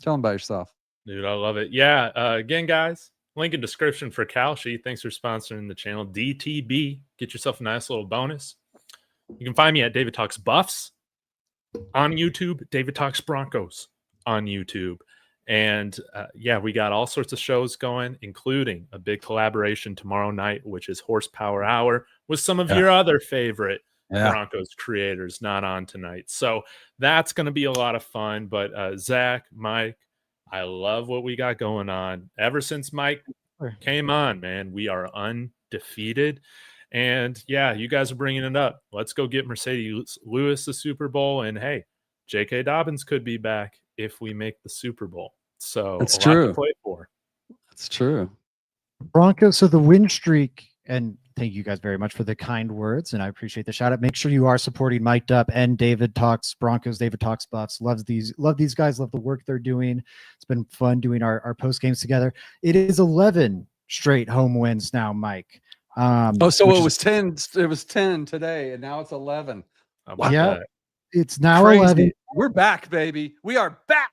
tell them about yourself. Dude, I love it. Yeah. Again, guys, link in description for Kalshi. Thanks for sponsoring the channel. DTB. Get yourself a nice little bonus. You can find me at David Talks Buffs on YouTube, David Talks Broncos on YouTube. And yeah, we got all sorts of shows going, including a big collaboration tomorrow night, which is Horsepower Hour with some of your other favorite Broncos creators not on tonight. So that's going to be a lot of fun. But Zach, Mike, I love what we got going on. Ever since Mike came on, man, we are undefeated. And yeah, you guys are bringing it up. Let's go get Mercedes Lewis the Super Bowl. And hey, J.K. Dobbins could be back if we make the Super Bowl. So that's a lot true. to play for. That's true. Broncos. So the win streak, and thank you guys very much for the kind words, and I appreciate the shout out. Make sure you are supporting Mic'd Up and David Talks Broncos, David Talks Buffs. Love these guys, love the work they're doing. It's been fun doing our post games together. It is 11 straight home wins now, Mike. So it was 10. It was 10 today, and now it's 11. Yeah, it's now Crazy. 11. We're back, baby. We are back.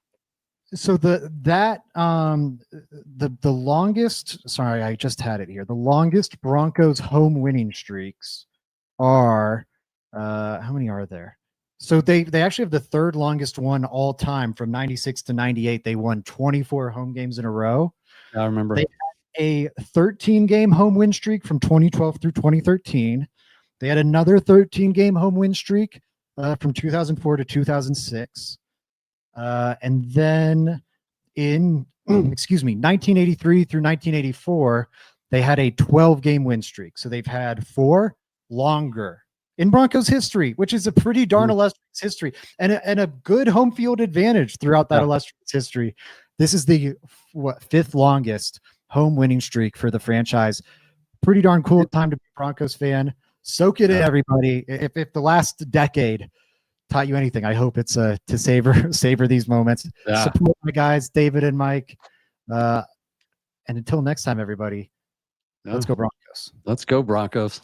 So the longest, sorry, I just had it here. The longest Broncos home winning streaks are how many are there? So they actually have the third longest one all time from 96 to 98. They won 24 home games in a row. I remember. They had a 13-game home win streak from 2012 through 2013. They had another 13-game home win streak from 2004 to 2006. And then in 1983 through 1984, they had a 12-game win streak. So they've had 4 longer in Broncos history, which is a pretty darn illustrious history and a good home field advantage throughout that illustrious history. This is the 5th longest home winning streak for the franchise. Pretty darn cool time to be a Broncos fan. Soak it in, everybody. If the last decade taught you anything, I hope it's to savor these moments. Support my guys, David and Mike. And until next time, everybody, let's go Broncos. Let's go Broncos.